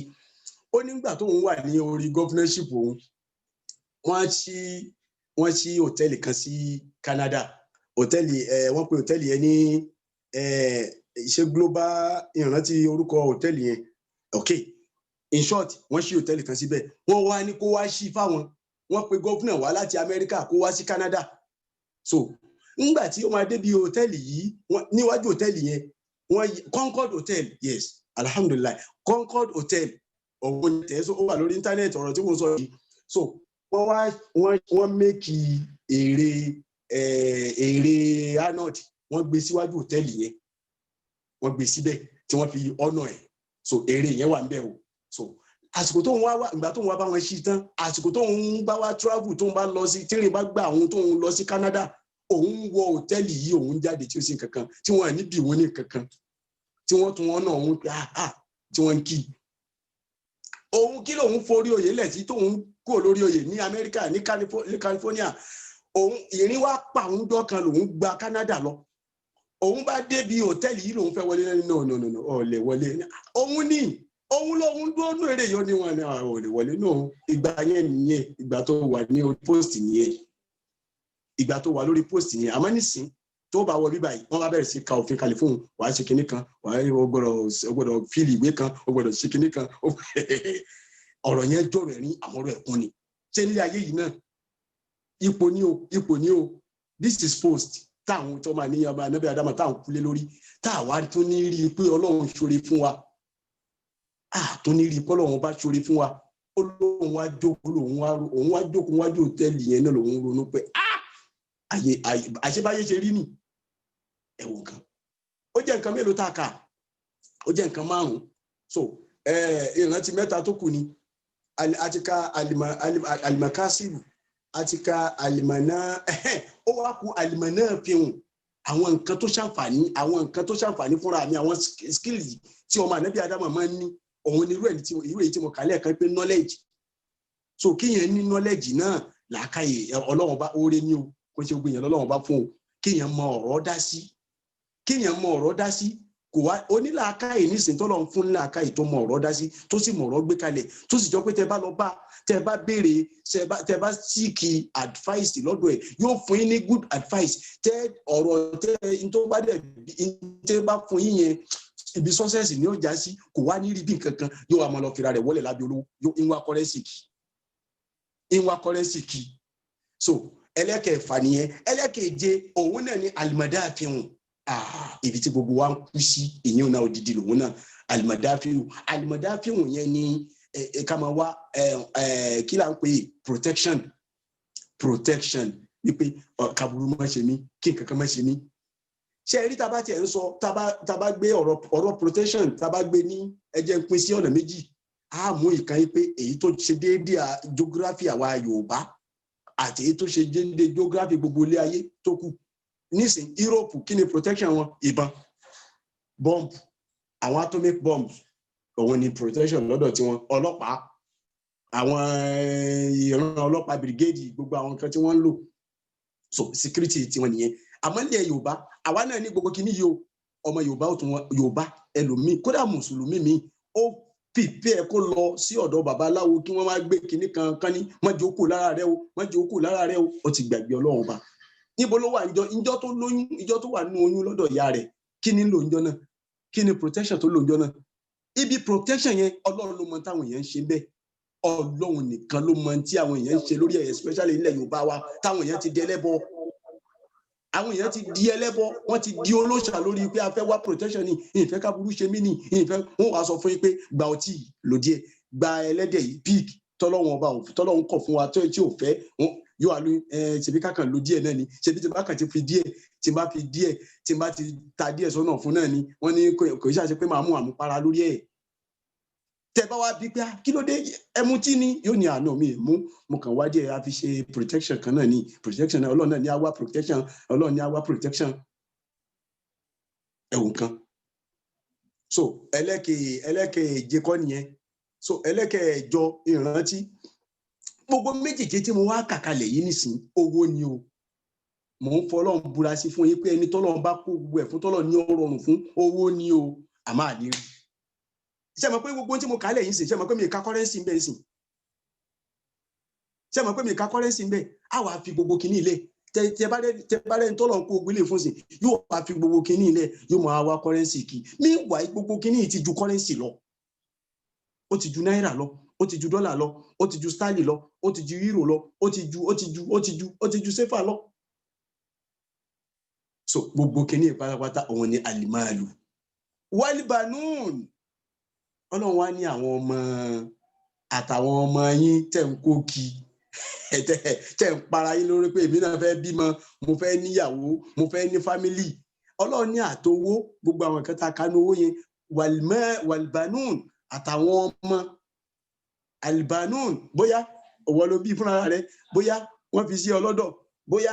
ó nígbà tó ń wà ní orí governorship òun wọ́n ṣí hòtẹ́ẹ̀lì kan sí Canada hòtẹ́ẹ̀lì wọ́n pe hòtẹ́ẹ̀lì yẹn ní ṣe global ìrántí orúkọ hòtẹ́ẹ̀lì yẹn okay in short wọ́n ṣí hòtẹ́ẹ̀lì kan síbẹ̀ wọ́n wá ní kó wá ṣí fáwọn wọ́n pe gọ́fúnà wá láti Amẹ́ríkà kó wá sí Canada so nígbà tí ó máa débi hòtẹ́ẹ̀lì yìí níwájú hòtẹ́ẹ̀lì yẹn Concord Hotel yes alhamdulillah Concord Hotel ọ̀gbọ́n tẹ̀sán ó wà lórí íńtánẹ́ẹ̀tì ọ̀rọ̀ tí mo sọ yìí so wọ́n mẹ́kì èrè Arnold wọ́n gbé síwájú hòtẹ́ẹ̀lì yẹn wọ́n gbé síbẹ̀ tí wọ́n fi ọ̀nà ẹ̀ so èrè yẹn wà níbẹ̀ o so àsìkò tó ń wá ìgbà tó ń wá bá wọn ṣí tán àsìkò tó ń bá wá travel tó ń bá lọ sí tírìn bá gbà òun tó ń lọ sí Canada òun wọ hòtẹ́ẹ̀lì yìí òun jáde tí ó sì kankan tí wọ́n níbi ìwọ́n ní kankan tí wọ́n tún wọn náà òun tí wọ́n ń kí òun kí lòun forí oyè lẹ̀ sí tóun kúrò lórí oyè ní Amẹ́ríkà ní California òun ìrìn wá pa òun dọ́kan lòun gba Canada lọ òun bá débi hòtẹ́ẹ̀lì yìí lòun fẹ́ wọlé no ọ̀lẹ̀ wọlé òun lòun dúró nù èrè yóò ní wọn ní ọ̀lẹ̀ wọlé náà ìgbà yẹn nìyẹn ìgbà tó wà ní orí post nìyẹn ìgbà tó wà lórí post nìyẹn àmọ́ nísìn tó bá wọ bíbá yìí wọ́n bá bẹ̀rẹ̀ sí ka òfin kalẹ̀ fún un wàá ṣe kinní kan wàá gbọ́dọ̀ fíìlì ìwé kan ó gbọ́dọ̀ ṣe kinní kan ọ̀rọ̀ yẹn jọ̀rọ̀ ẹ̀rín àmọ́rọ̀ ẹ̀kún ni ṣé nílé ayé yìí náà ipò ní o this is post táwọn tó máa ní ọba anábẹ́ Ádámù táwọn kúlé lórí táwa tún ní rí i pé Ọlọ́run ṣoore fún wa tó ní rí i pé Ọlọ́run bá ṣoore fún wa Ọlọ́run wá jókòó wájú hòtẹ́ẹ̀lì yẹn náà lòun ronú pé àṣebáyé ṣe rí nì ẹ̀wọ̀n kan ó jẹ́ nǹkan mélòó tá a kà ó jẹ́ nǹkan 5 so ìrántí 3 tó kù ni àti ka alimakasiru àti ka alimana ó wá kù alimana fihàn àwọn nǹkan tó ṣàǹfààní fúnra mi àwọn skills tí ọmọ ànábì Ádámù máa ń ní òun ni irú èyí tí mo kà lẹ́ẹ̀kan pé knowledge. So kéèyàn ní knowledge náà làákàyè Ọlọ́run bá oore ní o kò ṣe gbìyànjú Ọlọ́run bá fún o kéèyàn mọ ọ̀rọ̀ dá sí kò wá onílàákàyè nísìnyí tọ́lọ́run fún nílàákàyè tó mọ ọ̀rọ̀ dá sí tó sì mọ ọ̀rọ̀ gbé kalẹ̀ tó sì jọ pé tẹ́ bá béèrè tẹ́ bá seek advice lọ́dọ̀ ẹ̀ yóò fún yín ní good advice tẹ́ ọ̀rọ̀ tẹ́ bá fún yín yẹn ibi success ni ó já sí kò wá ní rí bí nǹkan yóò wá máa lọ fira rẹ̀ wọlé lábẹ́ olówó yóò ìwà kọ́rẹ́sì kì so ẹlẹ́kẹ̀ẹ́fà nìyẹn ẹlẹ́kẹ̀ẹ́je òun náà ní alimadafihun ibi tí gbogbo wa ń kú sí ìyẹn náà odidi lòun náà alimadafihun yẹn ní ká máa wá kí là ń pè protection wípé kaburu má ṣe mí kí nǹkan kan má ṣe mí ṣe rí tá bá tiẹ̀ ń sọ tá bá gbé ọ̀rọ̀ protection tá bá gbé ní ẹjẹ́ ń pín sí ọ̀nà méjì a mú ìkan yìí pé èyí tó ṣe déédéé geography àwa Yorùbá àti èyí tó ṣe déédéé geography gbogbo ilé ayé tó kù nísìn Europe kí ni protection wọn ìbọn bomb àwọn atomic bombs òun ni protection lọ́dọ̀ tiwọn ọlọ́pàá àwọn ìran ọlọ́pàá brigade gbogbo àwọn nǹkan tí wọ́n ń lò so security tiwọn nìyẹn àmọ́ ilẹ̀ Yorùbá àwa náà ní gbogbo kìíní yìí o ọmọ Yorùbá ò tún wọn Yorùbá ẹlòmíì kódà mùsùlùmí mi ó pípẹ́ ẹ kó lọ sí ọ̀dọ̀ babaláwo kí wọ́n máa gbé kinní kan ní mọ́jọ́ kù lára rẹ o ó ti gbàgbé Ọlọ́run ọba níbo ló wà ìjọ tó lóyún ìjọ tó wà nínú oyún lọ́dọ̀ ìyá rẹ̀ kí ni lò ńjọ́ náà kí ni protection tó lò ńjọ́ náà ibi protection yẹn Ọlọ́run ló mọ táwọn èèyàn ń ṣe bẹ́ẹ̀ Ọlọ́run nìkan ló mọ tí àwọn èèyàn ń ṣe lórí ẹ̀ especially ilẹ̀ Yorùbá wa táwọn èèyàn ti di ẹlẹ́bọ wọ́n ti di olóṣà lórí pé a fẹ́ wá protection ni ìfẹ́ ká burú ṣe mí ni ìfẹ́ wọn wá sọ fún yín pé gba ọtí lò díẹ̀ gba ẹlẹ́dẹ̀ yìí pig tọ́lọ́run kọ̀ fún wa tí ò fẹ́ yóò wá lóyún ṣèbí kákan lò díẹ̀ náà ni ṣèbí tí bá kàn ti fi díẹ̀ tí bá ti ta díẹ̀ sọ́nà fún náà ni wọ́n ní kò ṣàṣe pé màá mú àmupara lórí ẹ̀ tẹ bá wá bí pé kí ló dé ẹmu tí ni yóò ní àná mi mú mo kàn wá díẹ̀ a fi ṣe protection kan náà ni protection náà Ọlọ́run náà ní àwa protection ẹ̀wọ̀n kan so ẹlẹ́kẹ̀ẹ́je kọ́ nìyẹn so ẹlẹ́kẹ̀ẹ́jọ ìrántí gbogbo méjèèjì tí mo wá kàkalẹ̀ yìí nísìn owó ni o mò ń fọlọ́run búra sí fún yín pé ẹni tọ́lọ́run bá kó gbogbo ẹ̀ fún tọ́lọ́run ní ó rọrùn fún owó ni o àmọ́ àníri ṣé mọ̀ pé gbogbo tí mo kálẹ̀ yìí sìn ṣé mọ̀ pé mi ká currency ń bẹ sìn ṣé mọ̀ pé mi ká currency ń bẹ á wàá fi gbogbo kinní ilé tẹ bá rẹ̀ ń tọ́lọ̀ ń kó gbélé fún sìn yóò wá fi gbogbo kinní ilé yóò máa wá currency kì meanwhile gbogbo kinní yìí ti ju currency lọ ó ti ju náírà lọ ó ti ju dọ́là lọ ó ti ju stanley lọ ó ti ju euro lọ ó ti ju sefa lọ so gbogbo kinní pátápátá òun ni alimalu walibanun Ọlọ́run wá ní àwọn ọmọ àtàwọn ọmọ yín tẹ̀ ń kó kí tẹ̀ ń para yín lórí pé èmi náà fẹ́ bímọ mo fẹ́ níyàwó mo fẹ́ ní fámílì Ọlọ́run ní àtowó gbogbo àwọn nǹkan tá a kánú owó yẹn walibanun àtàwọn ọmọ albanun bóyá òwò ló bí fúnra rẹ̀ bóyá wọ́n fi sí ọlọ́dọ̀ bóyá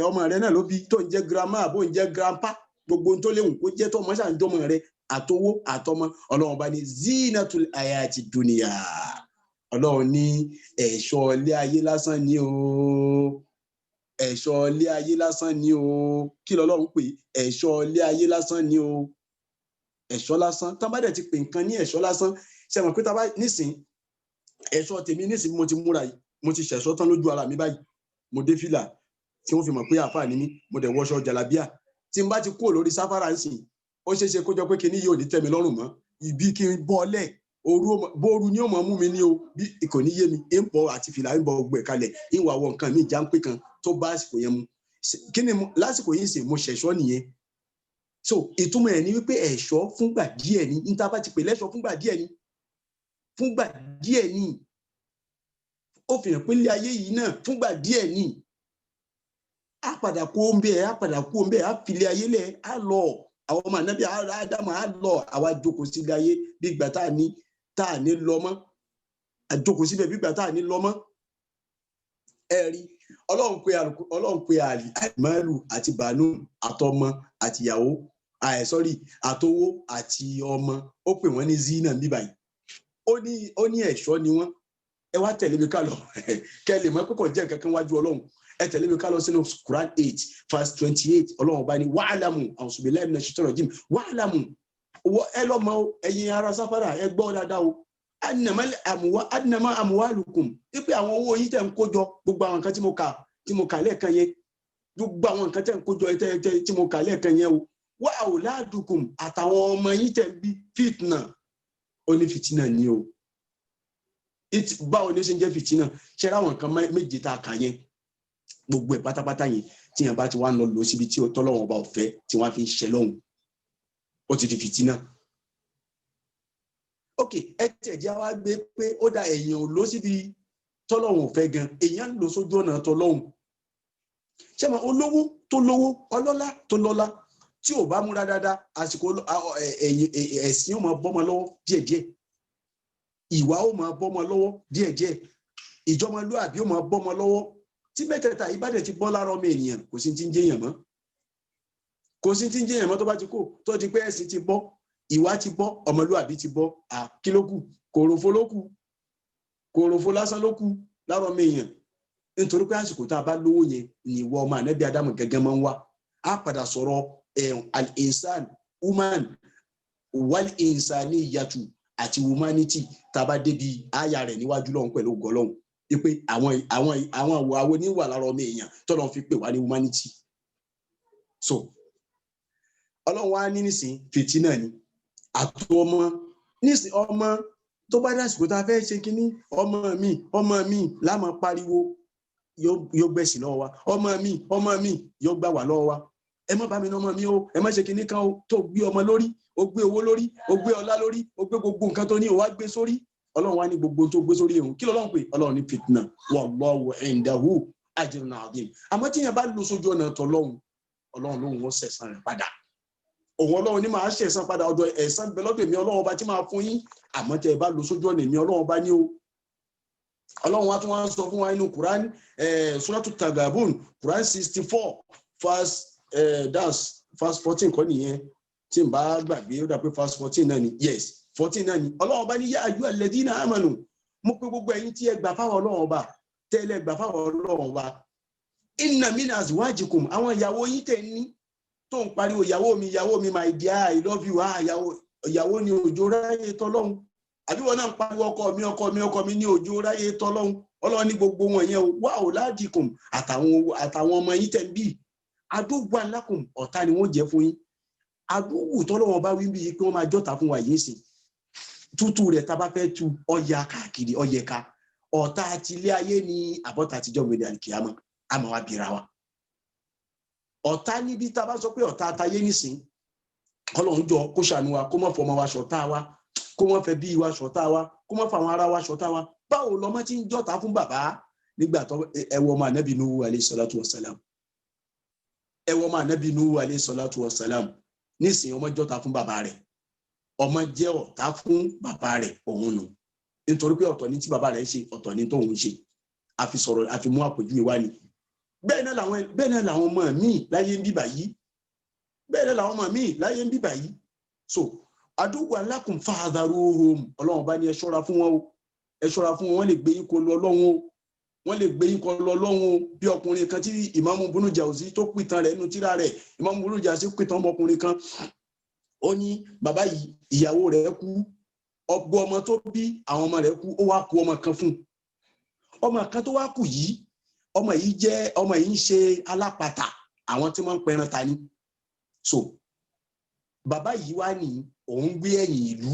ọmọ rẹ̀ náà ló bí tó ń jẹ́ grandma àbó ń jẹ́ grandpa gbogbo ohun tó léwu kó jẹ́ tó ọmọ ṣàǹjọmọ rẹ̀ àtowó àtọmọ Ọlọ́run bá ní zinatul ayati dunya Ọlọ́run ní ẹ̀ṣọ́ ilé ayé lásán ni o ẹ̀ṣọ́ ilé ayé lásán ni o kí lọ́lọ́run pè ẹ̀ṣọ́ ilé ayé lásán ni o ẹ̀ṣọ́ lásán tán bá dẹ̀ ti pè nǹkan ní ẹ̀ṣọ́ lásán ṣe mọ̀ pé tá bá nísìn ẹ̀ṣọ́ tèmi nísìn mo ti múra yìí mo ti ṣẹ̀ṣọ́ tán lójú ara mi báyìí mo dé fìlà tí wọ́n fi mọ̀ pé àfáà ni mí mo dẹ̀ wọṣọ jàlábíà tí n bá ti kúrò lórí sáfárà ń sìn ó ṣeé ṣe kó jọ pé kinní yìí ò ní tẹ́ mi lọ́rùn mọ́ ibi kí n bọ́ọ̀lẹ̀ bóoru ni ó mọ̀ mú mi ní o bí kò ní yé mi ń bọ̀ àti fìlà ń bọ̀ gbẹ̀ kalẹ̀ ń wà wọ nǹkan mi ìjà ń pé kan tó bá àsìkò yẹn mu kí ni lásìkò yìí sìn mo ṣẹ̀ṣọ́ nìyẹn so ìtumọ̀ ẹ̀ ni wípé ẹ̀ṣọ́ fúngbà díẹ̀ ni níta bá ti pè lẹ́ṣọ́ fúngbà díẹ̀ ni ó fi hàn pé ilé ayé yìí náà fúngbà díẹ̀ ni á padà kú ó ń bẹ́ẹ̀ á fi ilé ayé lẹ̀ á lọ àwọn ọmọ ànábì ádámù á lọ àwa jókòó sí ilé ayé bí ìgbà tá à ní lọ mọ́ àjókòó síbẹ̀ bí ìgbà tá à ní lọ mọ́ ẹ̀rí ọlọ́run pe àlìmọ́lù àti bàánú àtọmọ àtìyàwó àtowó àti ọmọ ó pè wọ́n ní zina bíbáyìí ó ní ẹ̀ṣọ́ ni wọ́n ẹ wá tẹ̀lé mi ká lọ kẹ́ lè mọ̀ pé kò jẹ́ nǹkan kan wájú Ọlọ́run ẹ tẹ̀lé mi ká lọ sínú Quran 8:28 Ọlọ́run bá ní wa'lamu a'udhu billahi minash shaitanir rajim wa'lamu ẹ lọ mọ̀ ẹ̀yin ará sáfárà ẹ gbọ́ dáadáa o annama amwalukum ipe àwọn owó yín tẹ́ ń kójọ gbogbo àwọn nǹkan tí mo kà lẹ́ẹ̀kan yẹn gbogbo àwọn nǹkan tẹ́ ń kójọ tí mo kà lẹ́ẹ̀kan yẹn o wa auladukum àtàwọn ọmọ yín tẹ́ ń bí fitna ó ní fìtínà ni o báwo ni ó ṣe ń jẹ́ fìtínà ṣe ráwọn nǹkan méje tá a kà yẹn gbogbo ẹ̀ pátápátá yẹn tí yẹn bá ti wá ń lọ síbi tí tọ́lọ́wọ́n ọba ọ̀fẹ́ tí wọ́n fi ń ṣe lọ́hùn ó ti di fìtínà. ok ẹ tẹ̀jẹ́ wá gbé pé ó da èèyàn ò lọ síbi tọ́lọ́wọ́n ọ̀fẹ́ gan èèyàn ń lọ sójú ọ̀nà tọ́lọ́hùn ṣé ma olówó tó lówó ọlọ́lá tó lọ́lá tí ò bá múra dáadáa àsìkò ẹ̀sìn ó máa bọ́mọ lọ́wọ́ díẹ̀díẹ̀ ìwà ó máa bọ́mọ lọ́wọ́ díẹ̀díẹ̀ ìjọmọlúàbí ó máa bọ́mọ lọ́wọ́ tí mẹ́tẹ̀ẹ̀ta ìbàdàn ti bọ́ lára ọmọ ènìyàn kò sí ti ń jẹ́yàn mọ́ tó bá ti kó tó ti pé ẹ̀sìn ti bọ́ ìwà ti bọ́ ọmọlúàbí ti bọ́ kí ló kù kòròfo lásán ló kù lára ọmọ èèyàn nítorí pé àsìkò tá a bá lówó yẹn ni ìwọ ọmọ ànábì Ádámù gẹ́gẹ́ máa ń wá á padà sọ̀rọ̀ al-insan human wal-insaniyatu àti humanity tá a bá débi àyà rẹ̀ níwájú lọ́hùn pẹ̀lú gọlọ́hùn pé àwọn oníwà lára ọmọ èèyàn tọ́lọ́ fi pè wá ní humanity. So ọlọ́run wá ní nísìn fìtínà ni àtọ́ ọmọ nísìn ọmọ tó bá dásìkò tá a fẹ́ ṣe kínní ọmọ mi láàmú pariwo yóò gbẹ̀sì lọ́wọ́ wa ọmọ mi yóò gbà wá lọ́wọ́ wa ẹ má bá mi ní ọmọ mi o ẹ má ṣe kínní kan o tó gbé ọmọ lórí o gbé owó lórí o gbé ọlá lórí o gbé gbogbo nǹkan tó ní o wá gbé sórí ọlọ́run wá ní gbogbo tó gbé sórí ẹ̀hún kí lọ́lọ́run pé ọlọ́run ní fitna wallahu indahu ajrun azim àmọ́ tí yẹn bá lọ sójú ọ̀nà tọ́lọ́run ọlọ́run lóhun wọ́n sẹ̀san rẹ̀ padà òun ọlọ́run ní máa ṣẹ̀san padà ọ̀dọ̀ ẹ̀san bẹ lọ́dọ̀ èmi ọlọ́run bá tí máa fún yín àmọ́ tẹ́ ẹ bá lọ sójú ọ̀nà èmi ọlọ́run bá ní o ọlọ́run wá tún wá sọ fún wa nínú Quran Suratu Tagabun Quran 64 verse 14 kọ́ nìyẹn tí n bá gbàgbé ó dà pé verse 14 náà ni yes 14 náà ni ọlọ́run bá ní yá ayú alladhina amanu mo pé gbogbo ẹ̀yin tí ẹ gbà fáwọn ọlọ́run bá tẹ́lẹ̀ gbà fáwọn ọlọ́run bá inna min azwajikum àwọn ìyàwó yín tẹ̀ ní tó ń pariwo ìyàwó mi my dear I love you ìyàwó ni òjò ráyè tọ́lọ́hun àbí wọn náà ń pariwo ọkọ mi ní òjò ráyè tọ́lọ́hun ọlọ́run ní gbogbo wọn yẹn wa auladikum àtàwọn ọmọ yín tẹ̀ ń bí adúgbò alákùn ọ̀tá ni wọ́n jẹ́ fún yín adúgbò tọ́lọ́wọ́n bá wí bí pé wọ́n máa jọ́ta fún wa yìí sí tútù rẹ̀ tá a bá fẹ́ tu ọya káàkiri ọyẹ̀ka ọ̀tá àti ilé ayé ni àbọ̀tá àtijọ́ gbèdé àlìkìyàmọ́ àmọ́ wa bìíra wa ọ̀tá níbi tá a bá sọ pé ọ̀tá àtayé nìsín Ọlọ́run jọ kó ṣàánú wa kó má fọmọ wa ṣọ̀tá wa kó má fẹ́ bí wa ṣọ̀tá wa kó má fàwọn ará wa ṣọ̀tá wa báwo lọmọ tí ń jọ́ta fún bàbá nígbà tó ẹwọ ọmọ ànábì Nuhu alayhi salatu wassalam ẹwọ ọmọ ànábì Nuhu alayhi salatu wassalam nísìn ọmọ jọ́ta fún bàbá rẹ̀ ọmọ jẹ́ ọ̀tá fún bàbá rẹ̀ òun nù nítorí pé ọ̀tọ̀ ní tí bàbá rẹ̀ ṣe ọ̀tọ̀ ní tóun ṣe àfi mú àpèjúwe wá ni bẹ́ẹ̀ náà làwọn ọmọ míì láyé ń bíbà yìí so àdúgbò alákùn fahadharuhum ọlọ́run bá ní ẹ ṣọ́ra fún wọn wọ́n lè gbé yín kó lọ lọ́hùn o bí ọkùnrin kan tí Ìmáàmù Ibn Jawzi tó pìtàn rẹ̀ nínú tírà rẹ̀ Ìmáàmù Ibn Jawzi pìtàn ọmọkùnrin kan ó ní bàbá yìí ìyàwó rẹ̀ kú ọgbọ́n ọmọ tó bí àwọn ọmọ rẹ̀ kú ó wá kú ọmọ kan fún ọmọ kan tó wá kù yìí ọmọ yìí ń ṣe alápatà àwọn tí wọ́n ń pẹran ta ni so bàbá yìí wá ní òun gbé ẹ̀yìn ìlú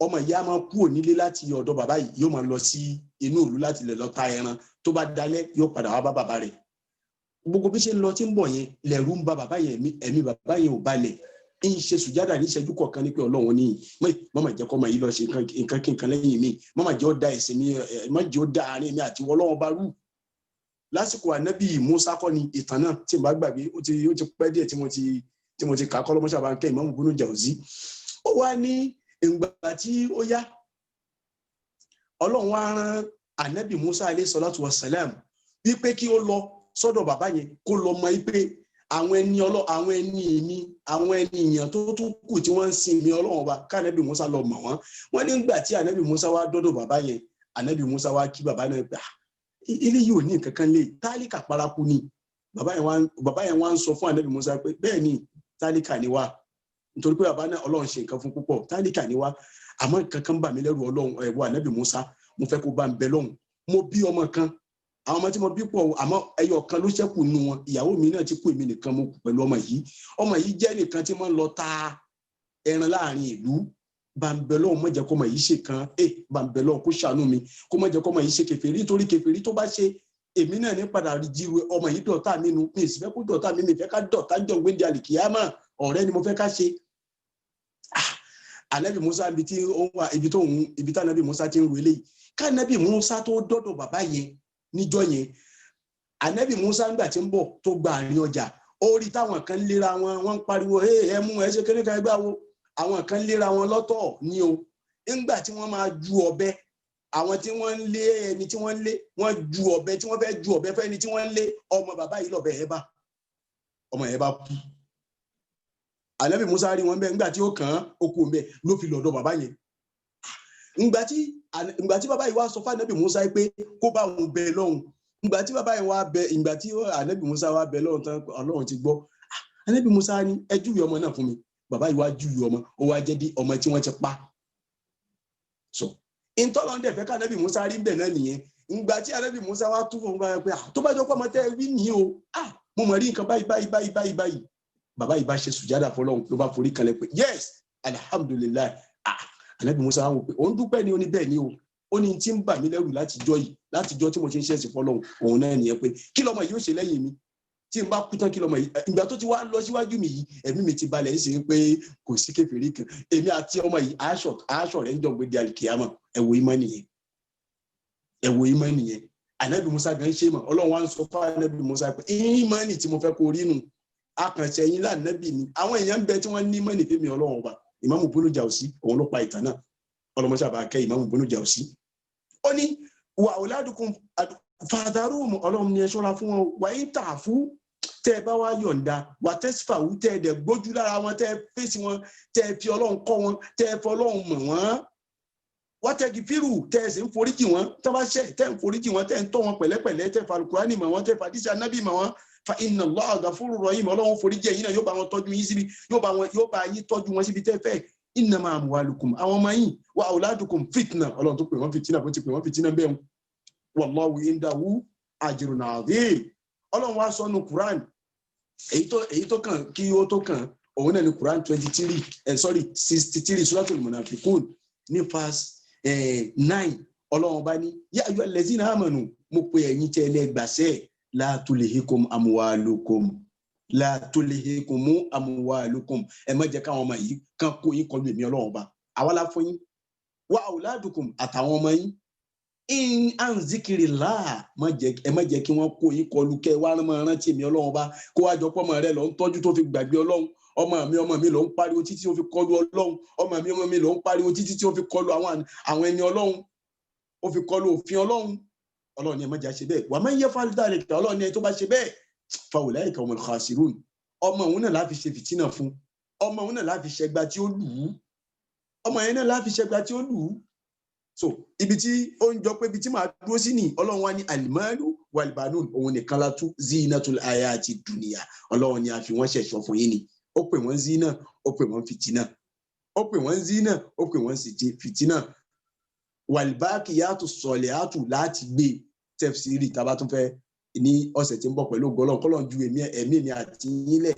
ọmọ yìí á máa kúrò nílé láti ọ̀dọ̀ bàbá yìí yóò máa lọ sí inú ìlú láti lè lọ ta ẹran tó bá dalẹ̀ yóò padà wá bá bàbá rẹ̀ gbogbo bí ṣe ń lọ tí ń bọ̀ yẹn lẹ̀rù ń ba bàbá yẹn ẹ̀mí bàbá yẹn ò balẹ̀ ń ṣe sùjádà ní ìṣẹ́jú kọ̀ọ̀kan ní pé ọlọ́run ní mọ́mà jẹ́ kọ́ máa yí lọ ṣe nǹkan kí nǹkan lẹ́yìn mi mọ́mà jẹ́ ó da ẹ̀sìn mi mọ́mà jẹ́ ó da àárín mi àti ọlọ́run bá rú lásìkò ànábì Mùsá kọ́ ni ìtàn náà tí n bá gbàgbé ó ti pẹ́ díẹ̀ tí mo ti kà kọ́ lọ́mọ́ṣà bá ń kẹ́ Ìmáàmù Ibn Jawzi ó wá ní ìgbà tí ó yá ọlọ́run wá rán ànábì Mùsá alayhi salatu wassalam wípé kí ó lọ sọ́dọ̀ bàbá yẹn kó lọ mọ wípé àwọn ẹni èmi àwọn ẹni èèyàn tó tún kù tí wọ́n ń sin mi Ọlọ́run ọba kánẹ́bì Musa lọ mọ̀ wọ́n nígbà tí ànẹ́bì Musa wá dọ́dọ̀ bàbá yẹn ànẹ́bì Musa wá kí bàbá náà gbà ilé yìí ò ní nǹkan kan lé tálíkà paraku ni bàbá yẹn wá ń sọ fún ànẹ́bì Musa pé bẹ́ẹ̀ ni tálíkà ni wá nítorí pé bàbá náà Ọlọ́run ṣe nǹkan fún púpọ̀ tálíkà ni wá àmọ́ nǹkan kan bà mí lẹ́rù Ọlọ́run ẹ̀wọ̀ ànẹ́bì Musa mo fẹ́ kó bá ń bẹ lọ́hùn mo bí ọmọ kan àwọn ọmọ tí mo bí pọ̀ àmọ́ ẹyọ kan ló ṣẹ́kù nínú wọn ìyàwó mi náà ti kú èmi nìkan mo kù pẹ̀lú ọmọ yìí jẹ́ nìkan tí máa ń lọ ta ẹran láàrin ìlú bàǹbẹ̀lọ́ má jẹ́ kó ọmọ yìí ṣe kan bàǹbẹ̀lọ́ kó ṣàánú mi kó má jẹ́ kó ọmọ yìí ṣe kèfèrí nítorí kèfèrí tó bá ṣe èmi náà ní padà jíru ọmọ yìí dọ̀tá mi nu mi sì fẹ́ kó dọ̀tá mi fẹ́ ká dọ̀tá jọ gbéǹde àlìkìyámà ọ̀rẹ́ ni mo fẹ́ ká ṣe. Ànábì Musa ibi tí Ànábì Musa ti ń ru eléyìí ká Ànábì Musa tó dọ́dọ̀ bàbá yẹn níjọ́ yẹn Ànábì Musa ńgbà tí ń bọ̀ tó gba àárín ọjà ó rí táwọn kan léra wọn ń pariwo ẹ mú ẹ ṣe kékeré kan ẹgbẹ́ wo àwọn kan léra wọn lọ́tọ̀ ní o ńgbà tí wọ́n máa ju ọ̀bẹ àwọn tí wọ́n ń lé ẹni tí wọ́n ń lé wọ́n ju ọ̀bẹ tí wọ́n fẹ́ ju ọ̀bẹ fẹ́ ẹni tí wọ́n ń lé ọmọ bàbá yìí lọ́bẹ ẹ̀ bá ọmọ ẹ̀ bá kú Ànábì Musa rí wọn bẹ́ẹ̀ ńgbà tí ó kàn án ó kú bẹ́ẹ̀ ló fi lọ́dọ̀ bàbá yẹn ńgbà tí bàbá yìí wá sọ fún Ànábì Musa pé kó bá òun bẹ lọ́hùn ìgbà tí bàbá yìí wá bẹ ìgbà tí Ànábì Musa wá bẹ lọ́hùn tán Ọlọ́run ti gbọ́ Ànábì Musa ní ẹ júwe ọmọ náà fún mi bàbá yìí wá júwe ọmọ ó wá jẹ́ bí ọmọ tí wọ́n ti pa so ìtọ́lọ́ndẹ̀ fẹ́ ká Ànábì Musa rí bẹ̀ náà nìyẹn ìgbà tí Ànábì Musa wá tún fún un báyìí pé tó bá jọ pé ọmọ tẹ́ rí nìyí o mo mọ̀ rí nǹkan báyìí bàbá yìí bá ṣe sùjádà fọ́lọ́run ló bá forí kanlẹ̀ pé yes alhamdulillah Ànábì Musa wá wò pé òun dúpẹ́ ni ó ní bẹ́ẹ̀ ni o ó ní tí ń bà mí lẹ́rù látijọ́ tí mo ṣe ń ṣẹ̀sìn fọ́lọ́run òun náà nìyẹn pé kí lọmọ yìí ó ṣe lẹ́yìn mi tí n bá kú tán kí lọmọ yìí ìgbà tó ti wá lọ síwájú mi yìí ẹ̀mí mi ti balẹ̀ ń ṣe pé kò sí kèfèrí kan èmi àti ọmọ yìí aṣọ rẹ̀ ń jọ gbé di àlìkìyámà ẹ̀wò ìmọ̀ nìyẹn Ànábì Musa gan ṣe mọ̀ Ọlọ́run wá ń sọ fún Ànábì Musa pé ìmọ̀ ni tí mo fẹ́ kó rí nù akànṣe yín lánàbì ni àwọn èèyàn ń bẹ tí wọ́n ní mọ̀ ní fẹ́mi Ọlọ́run ọba Ìmáàmù Ibn Jawzi òun ló pa ìtàn náà ọlọmọṣàbà kẹ́ Ìmáàmù Ibn Jawzi ó ní wà ọ̀làdùkún fàdárùmù Ọlọ́run ni ẹ ṣọ́ra fún wọn wà ń tà fún tẹ́ ẹ bá wá yọ̀ǹda wà tẹ́sífàwù tẹ́ ẹ dẹ̀ gbójú lára wọn tẹ́ ẹ fèsì wọn tẹ́ ẹ fi Ọlọ́run kọ́ wọn tẹ́ ẹ fọ Ọlọ́run mọ̀ wọ́n wọ́n tẹ́ kí fírù tẹ́ ẹ sì ń foríjì wọn tẹ́ bá ṣẹ̀ tẹ́ ń foríjì wọn tẹ́ ń tọ́ wọn pẹ̀lẹ́pẹ̀lẹ́ tẹ́ falùkùránì mọ̀ wọn tẹ́ fàdísì anábì mọ̀ wọn fa inna Allaha ghafurur rahim Ọlọ́run foríjì ẹ̀yin náà yóò bá wọn tọ́jú yín síbi yóò bá yín tọ́jú wọn síbi tẹ́ fẹ́ innama amwalukum àwọn ọmọ yín wa auladukum fitna Ọlọ́run tó pè wọ́n fìtínà bó ti pè wọ́n fìtínà bẹ́ẹ̀ wallahu indahu ajrun azim Ọlọ́run wá sọ nínú Quran èyí tó kàn kí ó tó kàn òun náà ní Quran 63 suratul munafiqun ní verse 9 Ọlọ́run bá ní ya ayyuhal ladzina amanu mo pe ẹ̀yin tẹ́ lẹ gbàṣẹ la tulhikum amwalukum ẹ má jẹ́ káwọn ọmọ yìí kan kó yín kọlu èmi Ọlọ́run bá àwa la fún yín wa auladukum àtàwọn ọmọ yín in anzikirillah ẹ má jẹ́ kí wọ́n kó yín kọlu kẹ́ wá rántí èmi Ọlọ́run bá kó wá jọ pọ́ ọmọ rẹ lọ ń tọ́jú tó fi gbàgbé Ọlọ́run ọmọ mi ló ń pariwo títí ó fi kọlu Ọlọ́run ọmọ mi ló ń pariwo títí tí ó fi kọlu àwọn ẹni Ọlọ́run ó fi kọlu òfin Ọlọ́run ni ẹ má jẹ́ ṣe bẹ́ẹ̀ wà má yẹ fàlùdàlẹ̀ kí Ọlọ́run ni ẹ tó bá ṣe bẹ́ẹ̀ fàwùláìkà humul khasirun ọmọ òun náà láfi ṣe fìtínà fún ọmọ òun náà láfi ṣẹgba tí ó lù ú ọmọ yẹn náà láfi ṣẹgba tí ó lù ú so ibi tí ó ń jọ pé ibi tí màá dúró sí ni Ọlọ́run wá ní alimalu walbanun òun nìkan la tú zinatul ayati dunya Ọlọ́run ni a fi wọ́n ṣẹ̀ṣọ́ fún yín ni ó pè wọ́n zina ó pè wọ́n fìtínà ó pè wọ́n zina ó pè wọ́n fìtínà walbaqiyatu salihatu láti gbé tafsiri tá bá tún fẹ́ ní ọ̀sẹ̀ tí ń bọ̀ pẹ̀lú ògbọ́lọ́n kọ́lọ́n ju ẹ̀mí mi àti yín lẹ̀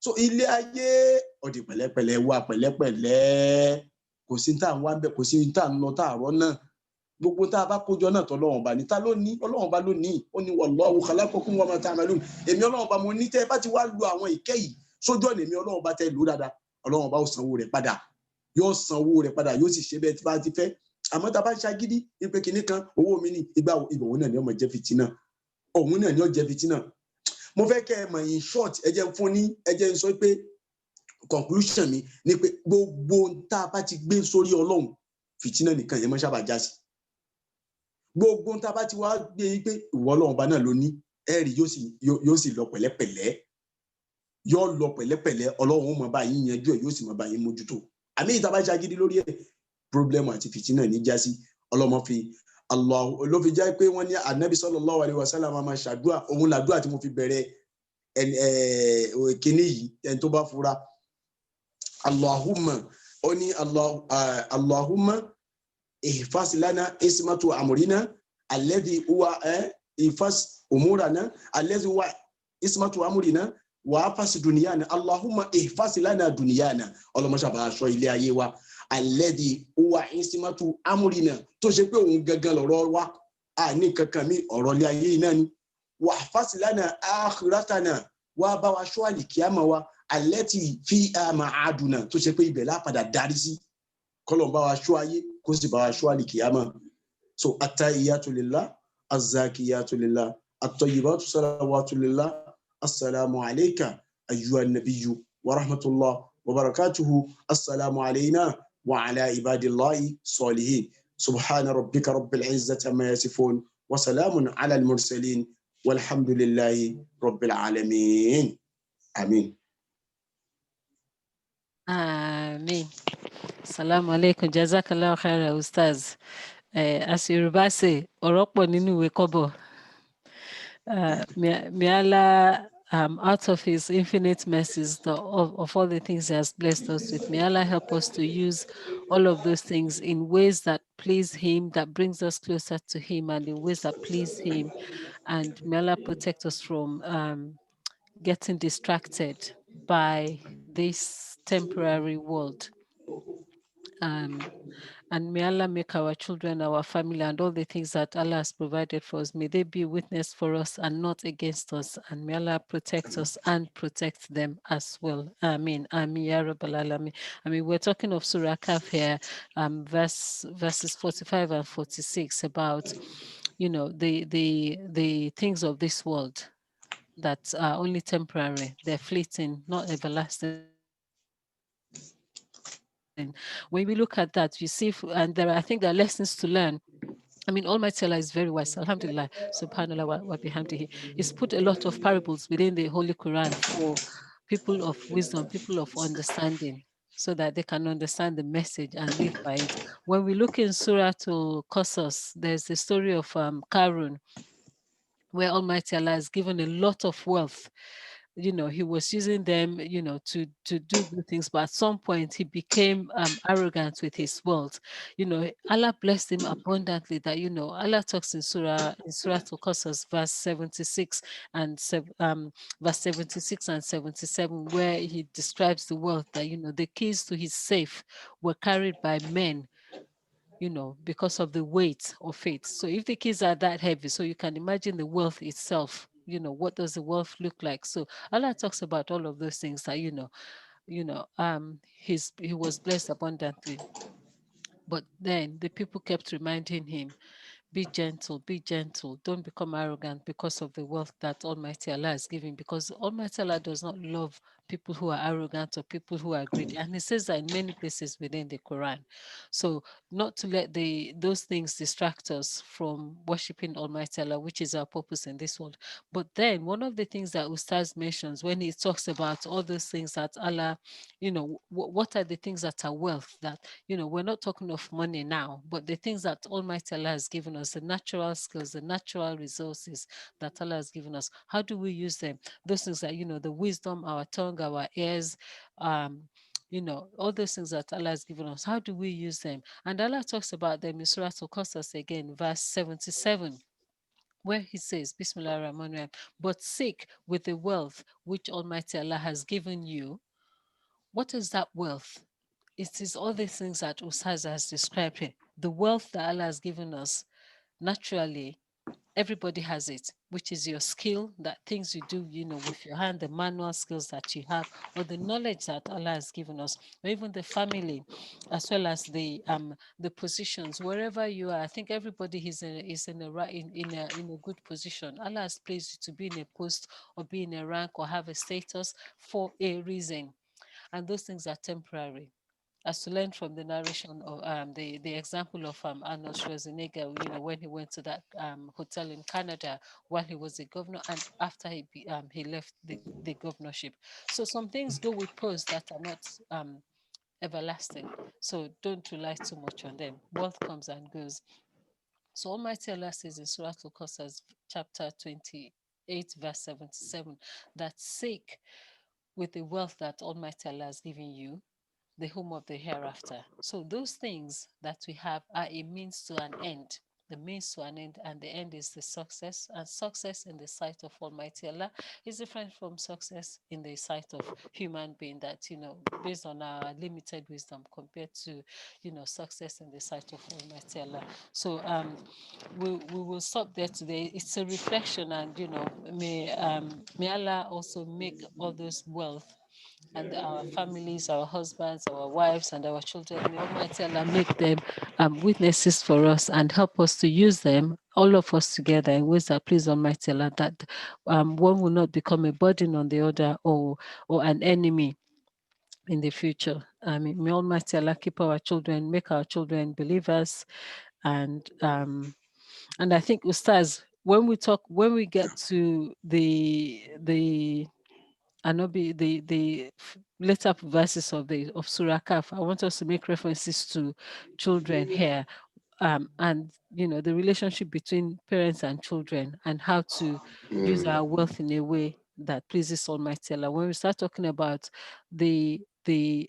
so ilé ayé ọ̀dì pẹ̀lẹ́pẹ̀lẹ́ wà pẹ̀lẹ́pẹ̀lẹ́ kò sí tá à ń wá bẹ́ẹ̀ kò sí tá à ń lọ tá à rọ́ náà gbogbo tá a bá kójọ náà tọ́lọ́run bá ní ta ló ní Ọlọ́run bá ló ní ó ní wallahu khalaqakum wa ma ta'malun èmi Ọlọ́run bá mo ní tẹ́ ẹ bá ti wá lu àwọn ìkẹ́ yìí sójú ọ̀nà èmi Ọlọ́run bá tẹ́ lù dáadáa Ọlọ́run bá ó sanwó rẹ̀ padà yóò sì ṣe bẹ́ẹ̀ tí bá ti fẹ́ àmọ́ tá a bá ṣagídí ipe kìíní kan owó mi ní ìgbà òun náà ni ọmọ jẹ́ fìtínà òun náà ni ó jẹ́ fìtínà mo fẹ́ kẹ́ ẹ mọ̀ in short ẹ jẹ́ ń sọ pé conclusion mi ni pé gbogbo tá a bá ti gbé sórí Ọlọ́run fìtínà nìkan yẹn mọ́ sábà já sí gbogbo tá a bá ti wá gbé pé ìwọ Ọlọ́run bá náà ló ní ẹ̀rí yóò sì lọ pẹ̀lẹ́pẹ̀lẹ́ yóò lọ pẹ̀lẹ́pẹ̀lẹ́ Ọlọ́run ó máa bá yín yanjú ẹ̀ yóò sì máa bá yín mójútó àmì ìta bá ṣagídí lórí ẹ̀ pírọ́blẹ́mù àti fìtínà ní jásí ọlọ́mọ fi Allah ló fi jẹ́ pé wọ́n ní anabi sallallahu alaihi wasallam máa ṣàdúrà òun làdúrà tí mo fi bẹ̀rẹ̀ kíní yìí ẹni tó bá fura Allahumma ó ní Allahumma ihfaz lana ismatu amrina alladhi huwa ihfaz umurana alladhi huwa ismatu amrina wa afas dunyana Allahumma ihfaz lana dunyana ọlọ́mọ ṣàbà aṣọ ilé ayé wa alladhi huwa ismatu amrina tó ṣe pé òun gangan lọ̀rọ̀ wa a ní kankan mi ọ̀rọ̀ ilé ayé náà ni wa afas lana akhiratana wa bá wa ṣọ́ àlìkíyàmá wa allati fiha ma'aduna tó ṣe pé ibẹ̀ la padà darí sí kọ́lọ̀ bá wa ṣọ́ ayé kó sì bá wa ṣọ́ àlìkíyàmá so attahiyatu lillah azzakiyatu lillah at-tayyibatu salawatu lillah assalamu alayka ayyuhan nabiyyu wa rahmatullah wa barakatuhu assalamu alayna wa ala ibadillahi salihin subhana rabbika rabbil izzati amma yasifun wa salamun ala al-mursalin walhamdulillahi rabbil alamin amin. Amen. Assalamu alaikum. Jazakallah khaira, Ustaz. As Yoruba say, ọ̀rọ̀ pọ̀ nínú ìwé kọ́bọ̀. May Allah, out of His infinite mercies, of all the things He has blessed us with, may Allah help us to use all of those things in ways that please Him, that brings us closer to Him, and in ways that please Him. And may Allah protect us from getting distracted by this temporary world. And may Allah make our children, our family, and all the things that Allah has provided for us, may they be a witness for us and not against us. And may Allah protect us and protect them as well. Amen. Amen. Ya Rabbal Alamin. I mean, we're talking of Surah Kaf here, verses 45 and 46 about, the things of this world that are only temporary. They're fleeting, not everlasting. When we look at that, you see, and I think there are lessons to learn. I mean, Almighty Allah is very wise. Alhamdulillah, subhanallah wa bihamdihi. He's put a lot of parables within the Holy Quran for people of wisdom, people of understanding, so that they can understand the message and live by it. When we look in Surah to Qasas, there's the story of Qarun, where Almighty Allah has given a lot of wealth. He was using them, to do good things, but at some point he became arrogant with his wealth. Allah blessed him abundantly. That Allah talks in Surah to Qasas, verse 76 and verse 76 and 77, where he describes the wealth that the keys to his safe were carried by men, because of the weight of it. So if the keys are that heavy, so you can imagine the wealth itself. What does the wealth look like? So Allah talks about all of those things that he was blessed abundantly. But then the people kept reminding him, be gentle, don't become arrogant because of the wealth that Almighty Allah is giving, because Almighty Allah does not love people who are arrogant or people who are greedy. And He says that in many places within the Quran. So not to let those things distract us from worshiping Almighty Allah, which is our purpose in this world. But then one of the things that Ustaz mentions when he talks about all those things that Allah, what are the things that are wealth, that, we're not talking of money now, but the things that Almighty Allah has given us, the natural skills, the natural resources that Allah has given us. How do we use them? Those things that, the wisdom, our tongue, our ears, all those things that Allah has given us. How do we use them? And Allah talks about them in Surah Al-Qasas again, verse 77. Where He says, Bismillah ar-Rahman ar-Rahim, but seek with the wealth which Almighty Allah has given you. What is that wealth? It is all these things that Ustaz has described here. The wealth that Allah has given us, naturally, everybody has it, which is your skill, that things you do, with your hand, the manual skills that you have, or the knowledge that Allah has given us, or even the family, as well as the positions, wherever you are. I think everybody is in a good position. Allah has placed you to be in a post or be in a rank or have a status for a reason, and those things are temporary. as to learn from the narration of the example of Arnold Schwarzenegger, when he went to that hotel in Canada while he was a governor, and after he left the governorship. So some things go with posts that are not everlasting. So don't rely too much on them. Wealth comes and goes. So Almighty Allah says in Surah Al-Qasas, chapter 28, verse 77, that seek with the wealth that Almighty Allah has given you the home of the hereafter. So those things that we have are a means to an end. The means to an end, and the end is the success. And success in the sight of Almighty Allah is different from success in the sight of human being, that, based on our limited wisdom compared to, success in the sight of Almighty Allah. So we will stop there today. It's a reflection, and, may Allah also make all those wealth and our families, our husbands, our wives, and our children. May Almighty Allah make them witnesses for us and help us to use them, all of us together, in ways that please Almighty Allah, that one will not become a burden on the other, or an enemy in the future. May Almighty Allah keep our children, make our children believers, and I think, Ustaz, when we get to the Anobi, the later verses of Surah Kaf, I want us to make references to children here, and the relationship between parents and children, and how to use our wealth in a way that pleases Almighty Allah. When we start talking about the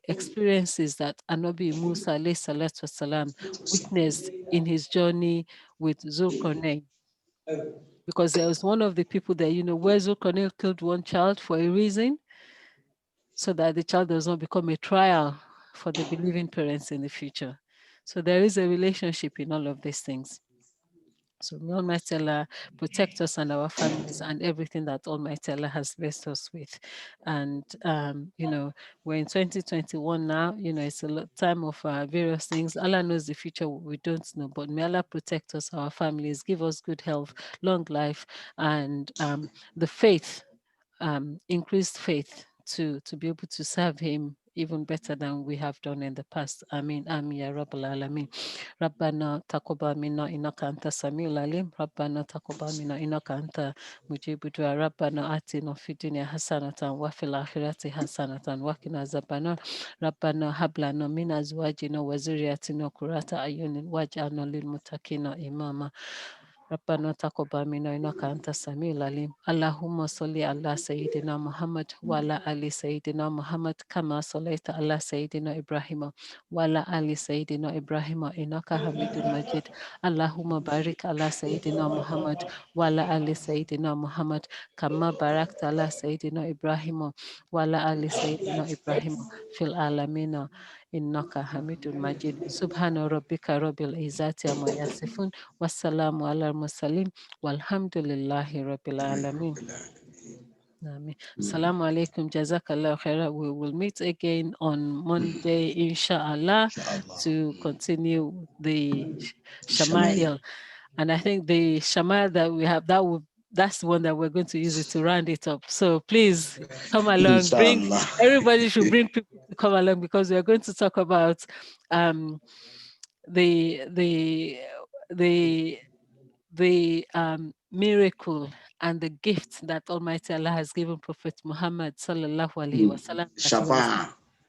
experiences that Anobi Musa alayhi salatu wasalam witnessed in his journey with Zulkarnain, because there was one of the people there, where Zulkarnain killed one child for a reason, so that the child does not become a trial for the believing parents in the future. So there is a relationship in all of these things. So may Almighty Allah protect us and our families and everything that Almighty Allah has blessed us with. And, we're in 2021 now, it's a time of various things. Allah knows the future, we don't know, but may Allah protect us, our families, give us good health, long life, and the faith, increased faith to be able to serve him even better than we have done in the past. Amin, amin, ya Rabbal Alameen. Rabbana taqabbal minna innaka anta samiul alim. Rabbana taqabbal minna innaka anta mujibud du'a. Rabbana atina fid dunya hasanatan wa fil akhirati hasanatan wa qina azabannar. Rabbana hab lana min azwajina wa zurriyyatina qurrata ayunin waj'alna lil muttaqina imama. ربنا تقبل منا إنك أنت السميع العليم. اللهم صل على سيدنا محمد وعلى آل سيدنا محمد كما صليت على سيدنا إبراهيم وعلى آل سيدنا إبراهيم إنك حميد مجيد. اللهم بارك على سيدنا محمد وعلى آل سيدنا محمد كما باركت على سيدنا إبراهيم وعلى آل سيدنا إبراهيم في العالمين إنك حميد مجيد. سبحان ربك رب العزة عما يصفون والسلام على المرسلين والحمد لله رب العالمين. Amen. Assalamu alaikum. Jazakallah khaira. We will meet again on Monday, inshallah, to continue the Shama'il. And I think the Shama'il that we have, that's the one that we're going to use it to round it up. So please come along. Everybody should bring people to come along, because we're going to talk about the miracle and the gift that Almighty Allah has given Prophet Muhammad sallallahu alaihi wasallam,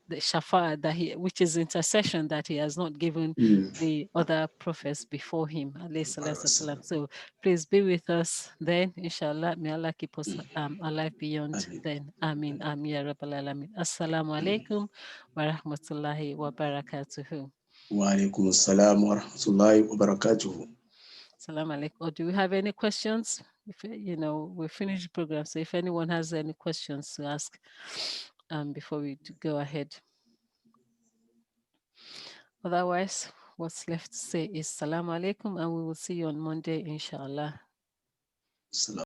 the shafa, which is intercession, that he has not given the other prophets before him, alayhi salatu wasalam. So please be with us then, inshallah. May Allah keep us alive beyond then. Amin, amin, ya Rabbal Alameen. Assalamu alaikum wa rahmatullahi wa barakatuhu. Wa alaikum assalam wa rahmatullahi wa barakatuhu. Salam alaikum. Do we have any questions? If we finish the program, so if anyone has any questions to ask before we go ahead. Otherwise, what's left to say is salam alaikum, and we will see you on Monday, inshallah.